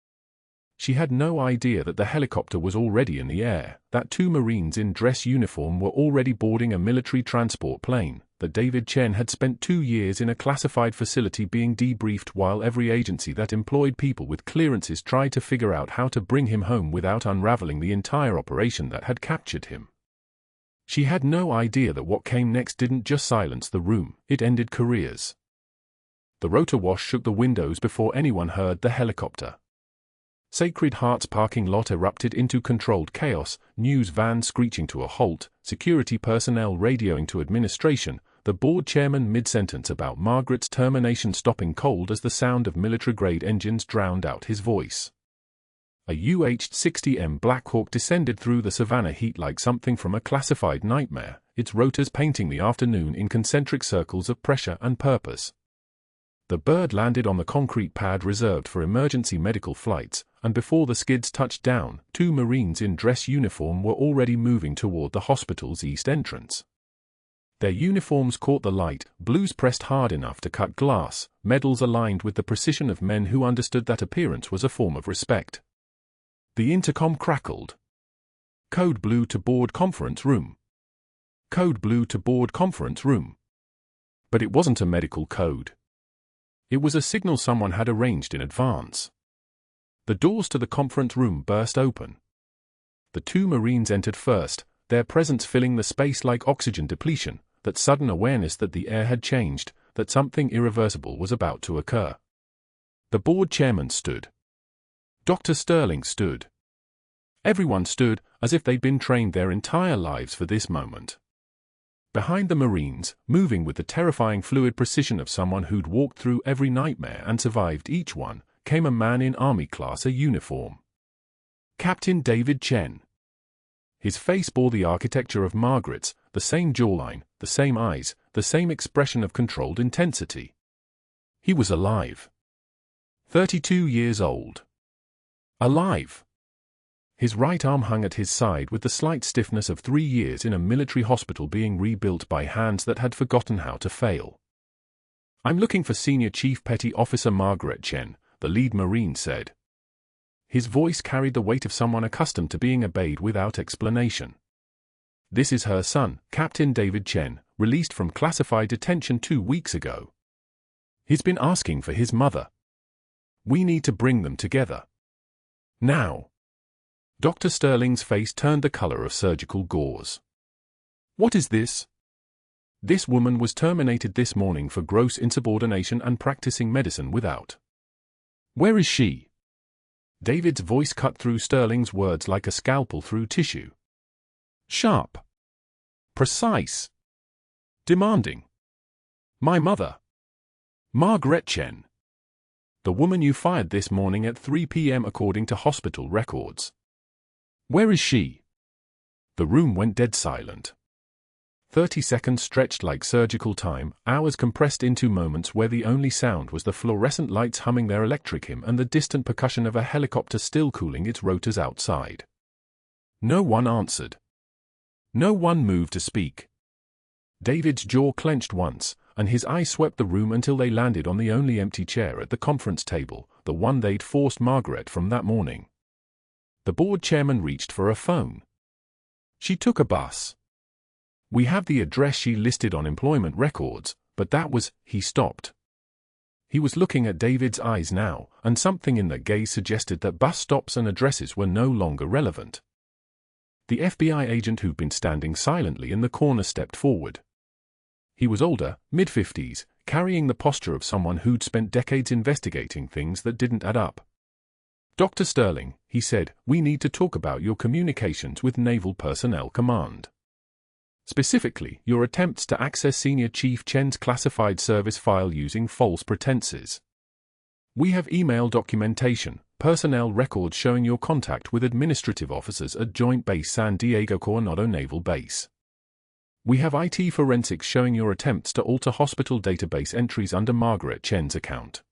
Speaker 1: She had no idea that the helicopter was already in the air, that 2 Marines in dress uniform were already boarding a military transport plane, that David Chen had spent 2 years in a classified facility being debriefed while every agency that employed people with clearances tried to figure out how to bring him home without unraveling the entire operation that had captured him. She had no idea that what came next didn't just silence the room, it ended careers. The rotor wash shook the windows before anyone heard the helicopter. Sacred Heart's parking lot erupted into controlled chaos, news vans screeching to a halt, security personnel radioing to administration, the board chairman mid-sentence about Margaret's termination stopping cold as the sound of military-grade engines drowned out his voice. A UH-60M Black Hawk descended through the Savannah heat like something from a classified nightmare, its rotors painting the afternoon in concentric circles of pressure and purpose. The bird landed on the concrete pad reserved for emergency medical flights, and before the skids touched down, 2 Marines in dress uniform were already moving toward the hospital's east entrance. Their uniforms caught the light, blues pressed hard enough to cut glass, medals aligned with the precision of men who understood that appearance was a form of respect. The intercom crackled. Code blue to board conference room. Code blue to board conference room. But it wasn't a medical code. It was a signal someone had arranged in advance. The doors to the conference room burst open. The 2 Marines entered first, their presence filling the space like oxygen depletion, that sudden awareness that the air had changed, that something irreversible was about to occur. The board chairman stood. Dr. Sterling stood. Everyone stood, as if they'd been trained their entire lives for this moment. Behind the Marines, moving with the terrifying fluid precision of someone who'd walked through every nightmare and survived each one, came a man in Army Class A uniform. Captain David Chen. His face bore the architecture of Margaret's, the same jawline, the same eyes, the same expression of controlled intensity. He was alive. 32 years old. Alive. His right arm hung at his side with the slight stiffness of 3 years in a military hospital being rebuilt by hands that had forgotten how to fail. "I'm looking for Senior Chief Petty Officer Margaret Chen," the lead Marine said. His voice carried the weight of someone accustomed to being obeyed without explanation. "This is her son, Captain David Chen, released from classified detention 2 weeks ago." He's been asking for his mother. We need to bring them together. Now. Dr. Sterling's face turned the color of surgical gauze. What is this? This woman was terminated this morning for gross insubordination and practicing medicine without. Where is she? David's voice cut through Sterling's words like a scalpel through tissue. Sharp. Precise. Demanding. My mother. Margaret Chen. The woman you fired this morning at 3 p.m. according to hospital records. Where is she? The room went dead silent. 30 seconds stretched like surgical time, hours compressed into moments where the only sound was the fluorescent lights humming their electric hymn and the distant percussion of a helicopter still cooling its rotors outside. No one answered. No one moved to speak. David's jaw clenched once, and his eyes swept the room until they landed on the only empty chair at the conference table, the one they'd forced Margaret from that morning. The board chairman reached for a phone. She took a bus. We have the address she listed on employment records, but that was, he stopped. He was looking at David's eyes now, and something in the gaze suggested that bus stops and addresses were no longer relevant. The FBI agent who'd been standing silently in the corner stepped forward. He was older, mid-50s, carrying the posture of someone who'd spent decades investigating things that didn't add up. Dr. Sterling, he said, we need to talk about your communications with Naval Personnel Command. Specifically, your attempts to access Senior Chief Chen's classified service file using false pretenses. We have email documentation, personnel records showing your contact with administrative officers at Joint Base San Diego Coronado Naval Base. We have IT forensics showing your attempts to alter hospital database entries under Margaret Chen's account.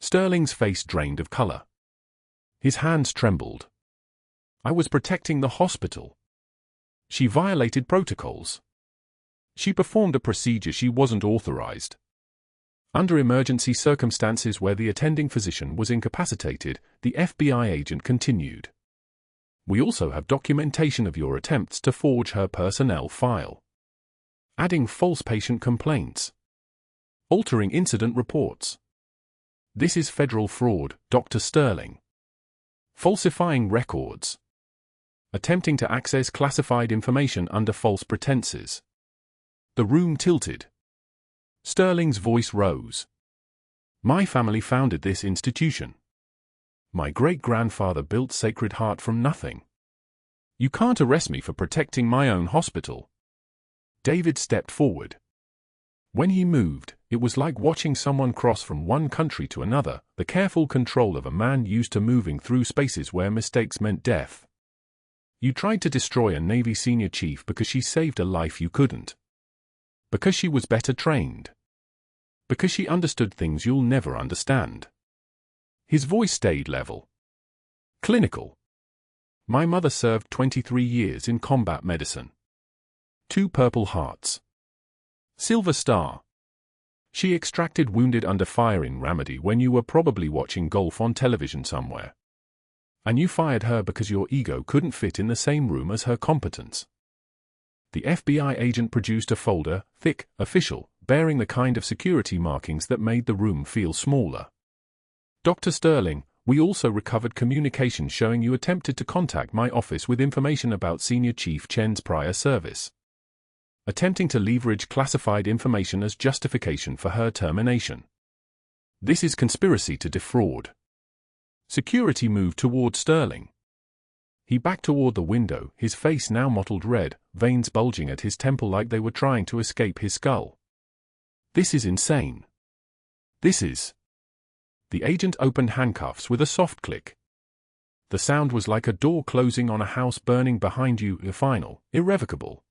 Speaker 1: Sterling's face drained of color. His hands trembled. I was protecting the hospital. She violated protocols. She performed a procedure she wasn't authorized. Under emergency circumstances where the attending physician was incapacitated, the FBI agent continued. We also have documentation of your attempts to forge her personnel file. Adding false patient complaints. Altering incident reports. This is federal fraud, Dr. Sterling. Falsifying records. Attempting to access classified information under false pretenses. The room tilted. Sterling's voice rose. My family founded this institution. My great-grandfather built Sacred Heart from nothing. You can't arrest me for protecting my own hospital. David stepped forward. When he moved, it was like watching someone cross from one country to another, the careful control of a man used to moving through spaces where mistakes meant death. You tried to destroy a Navy senior chief because she saved a life you couldn't. Because she was better trained. Because she understood things you'll never understand. His voice stayed level. Clinical. My mother served 23 years in combat medicine. 2 Purple Hearts. Silver Star. She extracted wounded under fire in Ramadi when you were probably watching golf on television somewhere. And you fired her because your ego couldn't fit in the same room as her competence. The FBI agent produced a folder, thick, official, bearing the kind of security markings that made the room feel smaller. Dr. Sterling, we also recovered communication showing you attempted to contact my office with information about Senior Chief Chen's prior service. Attempting to leverage classified information as justification for her termination. This is conspiracy to defraud. Security moved toward Sterling. He backed toward the window, his face now mottled red, veins bulging at his temple like they were trying to escape his skull. This is insane. This is... The agent opened handcuffs with a soft click. The sound was like a door closing on a house burning behind you, final, irrevocable.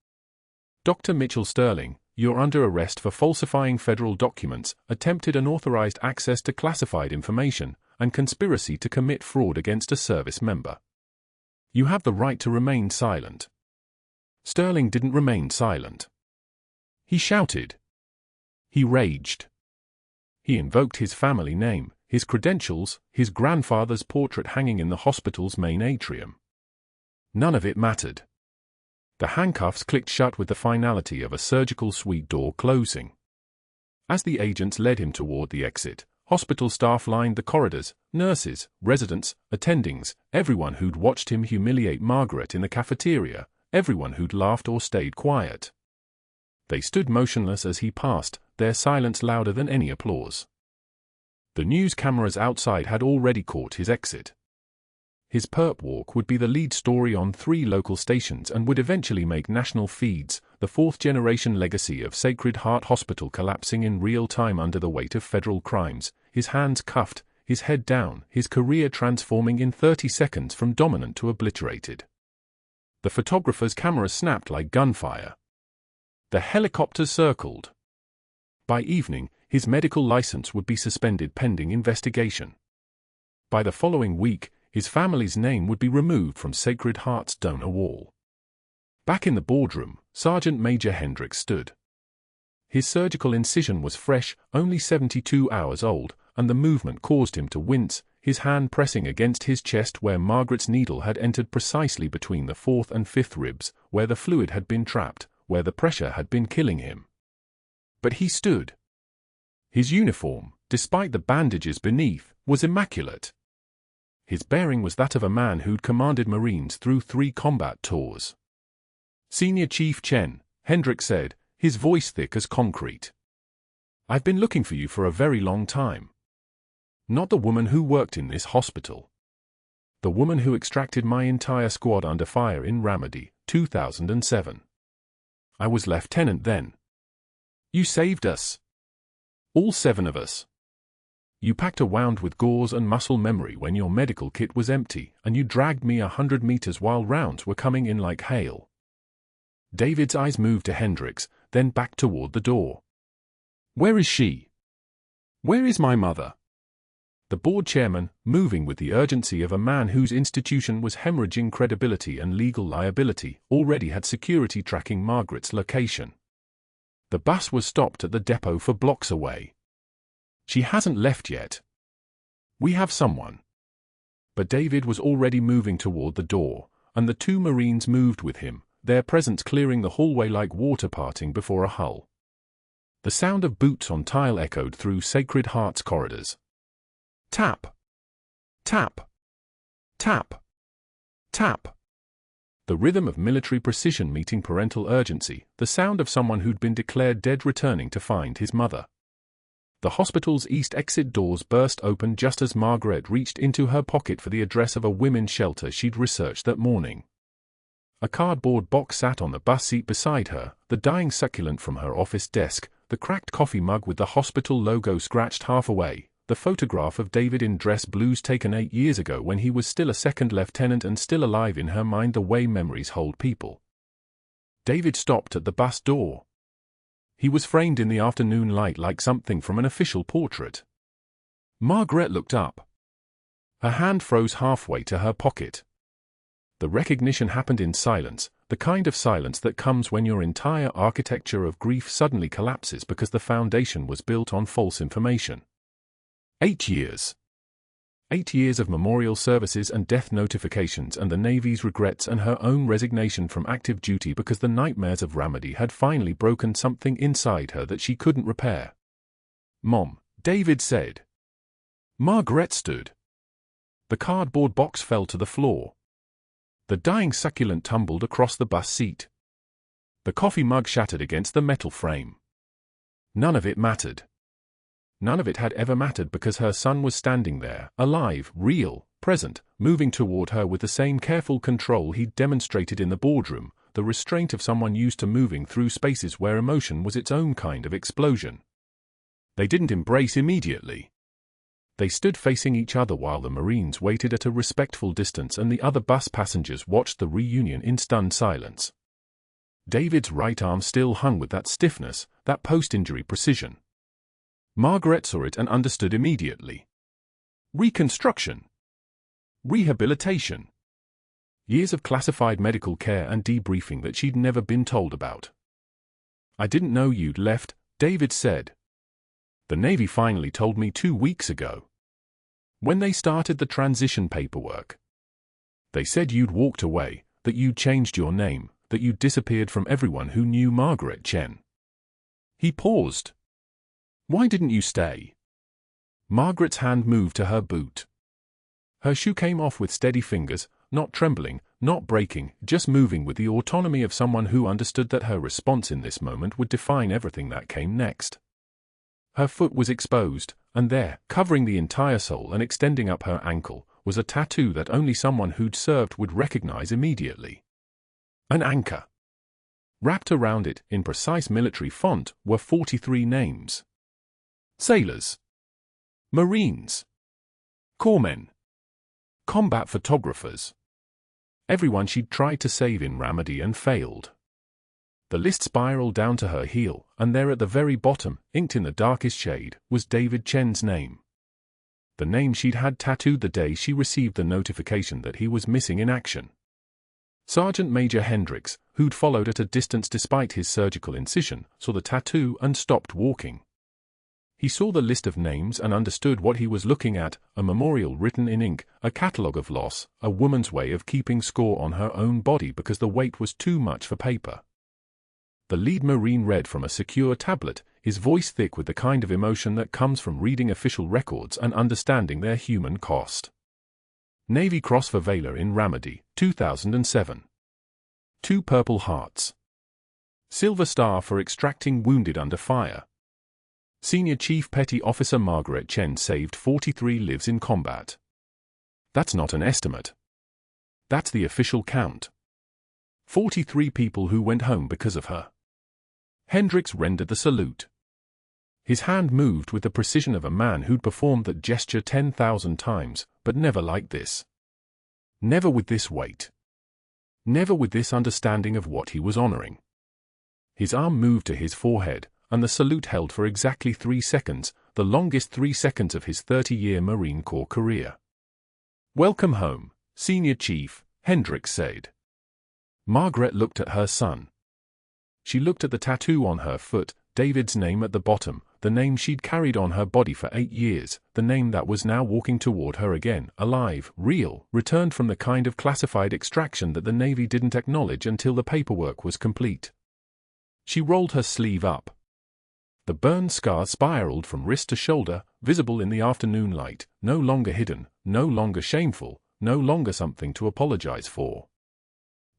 Speaker 1: Dr. Mitchell Sterling, you're under arrest for falsifying federal documents, attempted unauthorized access to classified information, and conspiracy to commit fraud against a service member. You have the right to remain silent. Sterling didn't remain silent. He shouted. He raged. He invoked his family name, his credentials, his grandfather's portrait hanging in the hospital's main atrium. None of it mattered. The handcuffs clicked shut with the finality of a surgical suite door closing. As the agents led him toward the exit, hospital staff lined the corridors, nurses, residents, attendings, everyone who'd watched him humiliate Margaret in the cafeteria, everyone who'd laughed or stayed quiet. They stood motionless as he passed, their silence louder than any applause. The news cameras outside had already caught his exit. His perp walk would be the lead story on 3 local stations and would eventually make national feeds, the 4th-generation legacy of Sacred Heart Hospital collapsing in real time under the weight of federal crimes, his hands cuffed, his head down, his career transforming in 30 seconds from dominant to obliterated. The photographer's camera snapped like gunfire. The helicopters circled. By evening, his medical license would be suspended pending investigation. By the following week, his family's name would be removed from Sacred Heart's donor wall. Back in the boardroom, Sergeant Major Hendricks stood. His surgical incision was fresh, only 72 hours old, and the movement caused him to wince, his hand pressing against his chest where Margaret's needle had entered precisely between the 4th and 5th ribs, where the fluid had been trapped, where the pressure had been killing him. But he stood. His uniform, despite the bandages beneath, was immaculate. His bearing was that of a man who'd commanded Marines through 3 combat tours. Senior Chief Chen, Hendricks said, his voice thick as concrete. "I've been looking for you for a very long time. Not the woman who worked in this hospital. The woman who extracted my entire squad under fire in Ramadi, 2007. I was lieutenant then. You saved us. All 7 of us. You packed a wound with gauze and muscle memory when your medical kit was empty, and you dragged me 100 meters while rounds were coming in like hail." David's eyes moved to Hendricks, then back toward the door. "Where is she? Where is my mother?" The board chairman, moving with the urgency of a man whose institution was hemorrhaging credibility and legal liability, already had security tracking Margaret's location. The bus was stopped at the depot for blocks away. "She hasn't left yet. We have someone." But David was already moving toward the door, and the 2 Marines moved with him, their presence clearing the hallway like water parting before a hull. The sound of boots on tile echoed through Sacred Heart's corridors. Tap. Tap. Tap. Tap. The rhythm of military precision meeting parental urgency, the sound of someone who'd been declared dead returning to find his mother. The hospital's east exit doors burst open just as Margaret reached into her pocket for the address of a women's shelter she'd researched that morning. A cardboard box sat on the bus seat beside her, the dying succulent from her office desk, the cracked coffee mug with the hospital logo scratched half away, the photograph of David in dress blues taken 8 years ago when he was still a second lieutenant and still alive in her mind the way memories hold people. David stopped at the bus door. He was framed in the afternoon light like something from an official portrait. Margaret looked up. Her hand froze halfway to her pocket. The recognition happened in silence, the kind of silence that comes when your entire architecture of grief suddenly collapses because the foundation was built on false information. 8 years. 8 years of memorial services and death notifications and the Navy's regrets and her own resignation from active duty because the nightmares of Ramadi had finally broken something inside her that she couldn't repair. "Mom," David said. Margaret stood. The cardboard box fell to the floor. The dying succulent tumbled across the bus seat. The coffee mug shattered against the metal frame. None of it mattered. None of it had ever mattered because her son was standing there, alive, real, present, moving toward her with the same careful control he'd demonstrated in the boardroom, the restraint of someone used to moving through spaces where emotion was its own kind of explosion. They didn't embrace immediately. They stood facing each other while the Marines waited at a respectful distance and the other bus passengers watched the reunion in stunned silence. David's right arm still hung with that stiffness, that post-injury precision. Margaret saw it and understood immediately. Reconstruction. Rehabilitation. Years of classified medical care and debriefing that she'd never been told about. "I didn't know you'd left," David said. "The Navy finally told me 2 weeks ago. When they started the transition paperwork. They said you'd walked away, that you'd changed your name, that you'd disappeared from everyone who knew Margaret Chen." He paused. Why didn't you stay? Margaret's hand moved to her boot. Her shoe came off with steady fingers, not trembling, not breaking, just moving with the autonomy of someone who understood that her response in this moment would define everything that came next. Her foot was exposed, and there, covering the entire sole and extending up her ankle, was a tattoo that only someone who'd served would recognize immediately. An anchor. Wrapped around it, in precise military font, were 43 names. Sailors. Marines. Corpsmen. Combat photographers. Everyone she'd tried to save in Ramadi and failed. The list spiraled down to her heel, and there at the very bottom, inked in the darkest shade, was David Chen's name. The name she'd had tattooed the day she received the notification that he was missing in action. Sergeant Major Hendricks, who'd followed at a distance despite his surgical incision, saw the tattoo and stopped walking. He saw the list of names and understood what he was looking at, a memorial written in ink, a catalogue of loss, a woman's way of keeping score on her own body because the weight was too much for paper. The lead Marine read from a secure tablet, his voice thick with the kind of emotion that comes from reading official records and understanding their human cost. Navy Cross for Valor in Ramadi, 2007. 2 Purple Hearts. Silver Star for extracting wounded under fire. Senior Chief Petty Officer Margaret Chen saved 43 lives in combat. That's not an estimate. That's the official count. 43 people who went home because of her. Hendricks rendered the salute. His hand moved with the precision of a man who'd performed that gesture 10,000 times, but never like this. Never with this weight. Never with this understanding of what he was honoring. His arm moved to his forehead, and the salute held for exactly 3 seconds, the longest 3 seconds of his 30-year Marine Corps career. "Welcome home, Senior Chief," Hendricks said. Margaret looked at her son. She looked at the tattoo on her foot, David's name at the bottom, the name she'd carried on her body for 8 years, the name that was now walking toward her again, alive, real, returned from the kind of classified extraction that the Navy didn't acknowledge until the paperwork was complete. She rolled her sleeve up. The burn scar spiraled from wrist to shoulder, visible in the afternoon light, no longer hidden, no longer shameful, no longer something to apologize for.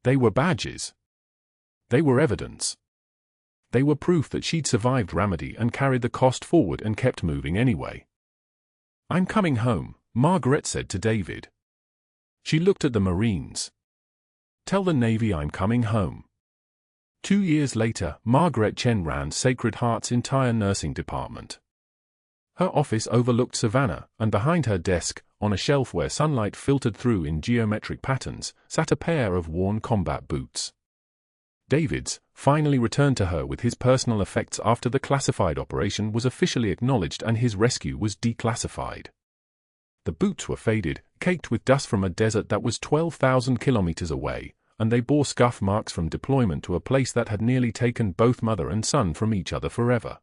Speaker 1: They were badges. They were evidence. They were proof that she'd survived Ramadi and carried the cost forward and kept moving anyway. "I'm coming home," Margaret said to David. She looked at the Marines. "Tell the Navy I'm coming home." 2 years later, Margaret Chen ran Sacred Heart's entire nursing department. Her office overlooked Savannah, and behind her desk, on a shelf where sunlight filtered through in geometric patterns, sat a pair of worn combat boots. David's finally returned to her with his personal effects after the classified operation was officially acknowledged and his rescue was declassified. The boots were faded, caked with dust from a desert that was 12,000 kilometers away, and they bore scuff marks from deployment to a place that had nearly taken both mother and son from each other forever.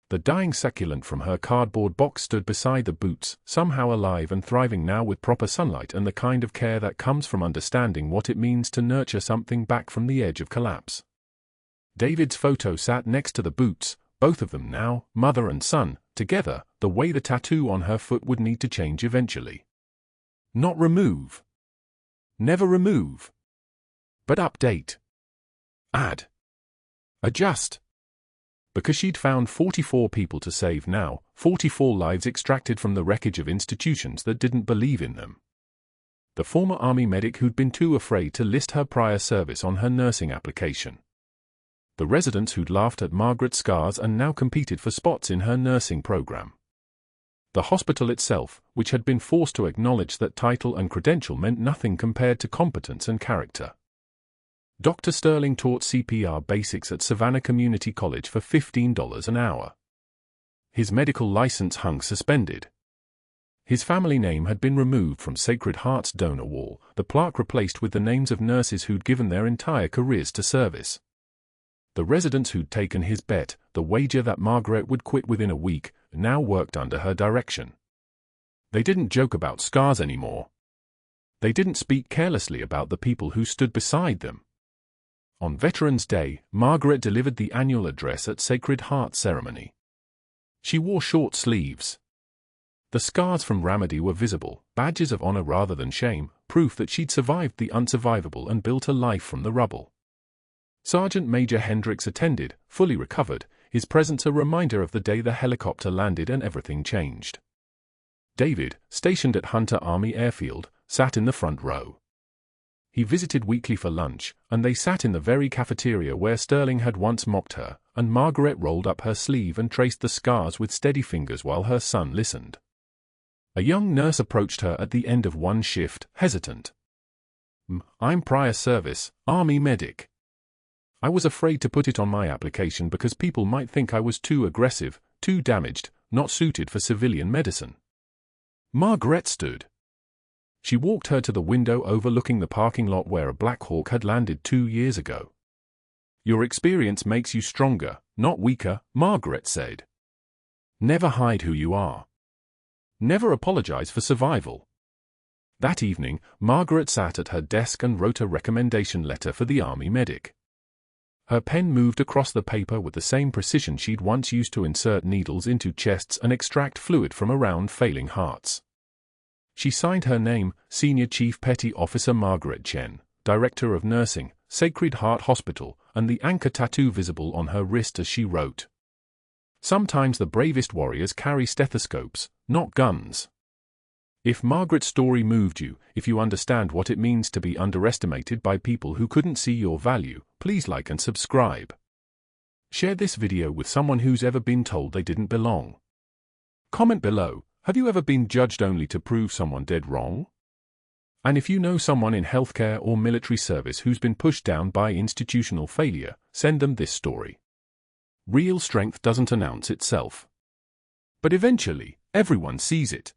Speaker 1: The dying succulent from her cardboard box stood beside the boots, somehow alive and thriving now with proper sunlight and the kind of care that comes from understanding what it means to nurture something back from the edge of collapse. David's photo sat next to the boots, both of them now, mother and son, together, the way the tattoo on her foot would need to change eventually. Not remove. Never remove. But update. Add. Adjust. Because she'd found 44 people to save now, 44 lives extracted from the wreckage of institutions that didn't believe in them. The former Army medic who'd been too afraid to list her prior service on her nursing application. The residents who'd laughed at Margaret's scars and now competed for spots in her nursing program. The hospital itself, which had been forced to acknowledge that title and credential meant nothing compared to competence and character. Dr. Sterling taught CPR basics at Savannah Community College for $15 an hour. His medical license hung suspended. His family name had been removed from Sacred Heart's donor wall, the plaque replaced with the names of nurses who'd given their entire careers to service. The residents who'd taken his bet, the wager that Margaret would quit within a week, now worked under her direction. They didn't joke about scars anymore. They didn't speak carelessly about the people who stood beside them. On Veterans Day, Margaret delivered the annual address at Sacred Heart ceremony. She wore short sleeves. The scars from Ramadi were visible, badges of honor rather than shame, proof that she'd survived the unsurvivable and built a life from the rubble. Sergeant Major Hendricks attended, fully recovered, his presence a reminder of the day the helicopter landed and everything changed. David, stationed at Hunter Army Airfield, sat in the front row. He visited weekly for lunch, and they sat in the very cafeteria where Sterling had once mocked her, and Margaret rolled up her sleeve and traced the scars with steady fingers while her son listened. A young nurse approached her at the end of one shift, hesitant. "I'm prior service, Army medic. I was afraid to put it on my application because people might think I was too aggressive, too damaged, not suited for civilian medicine." Margaret stood. She walked her to the window overlooking the parking lot where a Black Hawk had landed 2 years ago. "Your experience makes you stronger, not weaker," Margaret said. "Never hide who you are. Never apologize for survival." That evening, Margaret sat at her desk and wrote a recommendation letter for the Army medic. Her pen moved across the paper with the same precision she'd once used to insert needles into chests and extract fluid from around failing hearts. She signed her name, Senior Chief Petty Officer Margaret Chen, Director of Nursing, Sacred Heart Hospital, and the anchor tattoo visible on her wrist as she wrote. Sometimes the bravest warriors carry stethoscopes, not guns. If Margaret's story moved you, if you understand what it means to be underestimated by people who couldn't see your value, please like and subscribe. Share this video with someone who's ever been told they didn't belong. Comment below, have you ever been judged only to prove someone dead wrong? And if you know someone in healthcare or military service who's been pushed down by institutional failure, send them this story. Real strength doesn't announce itself. But eventually, everyone sees it.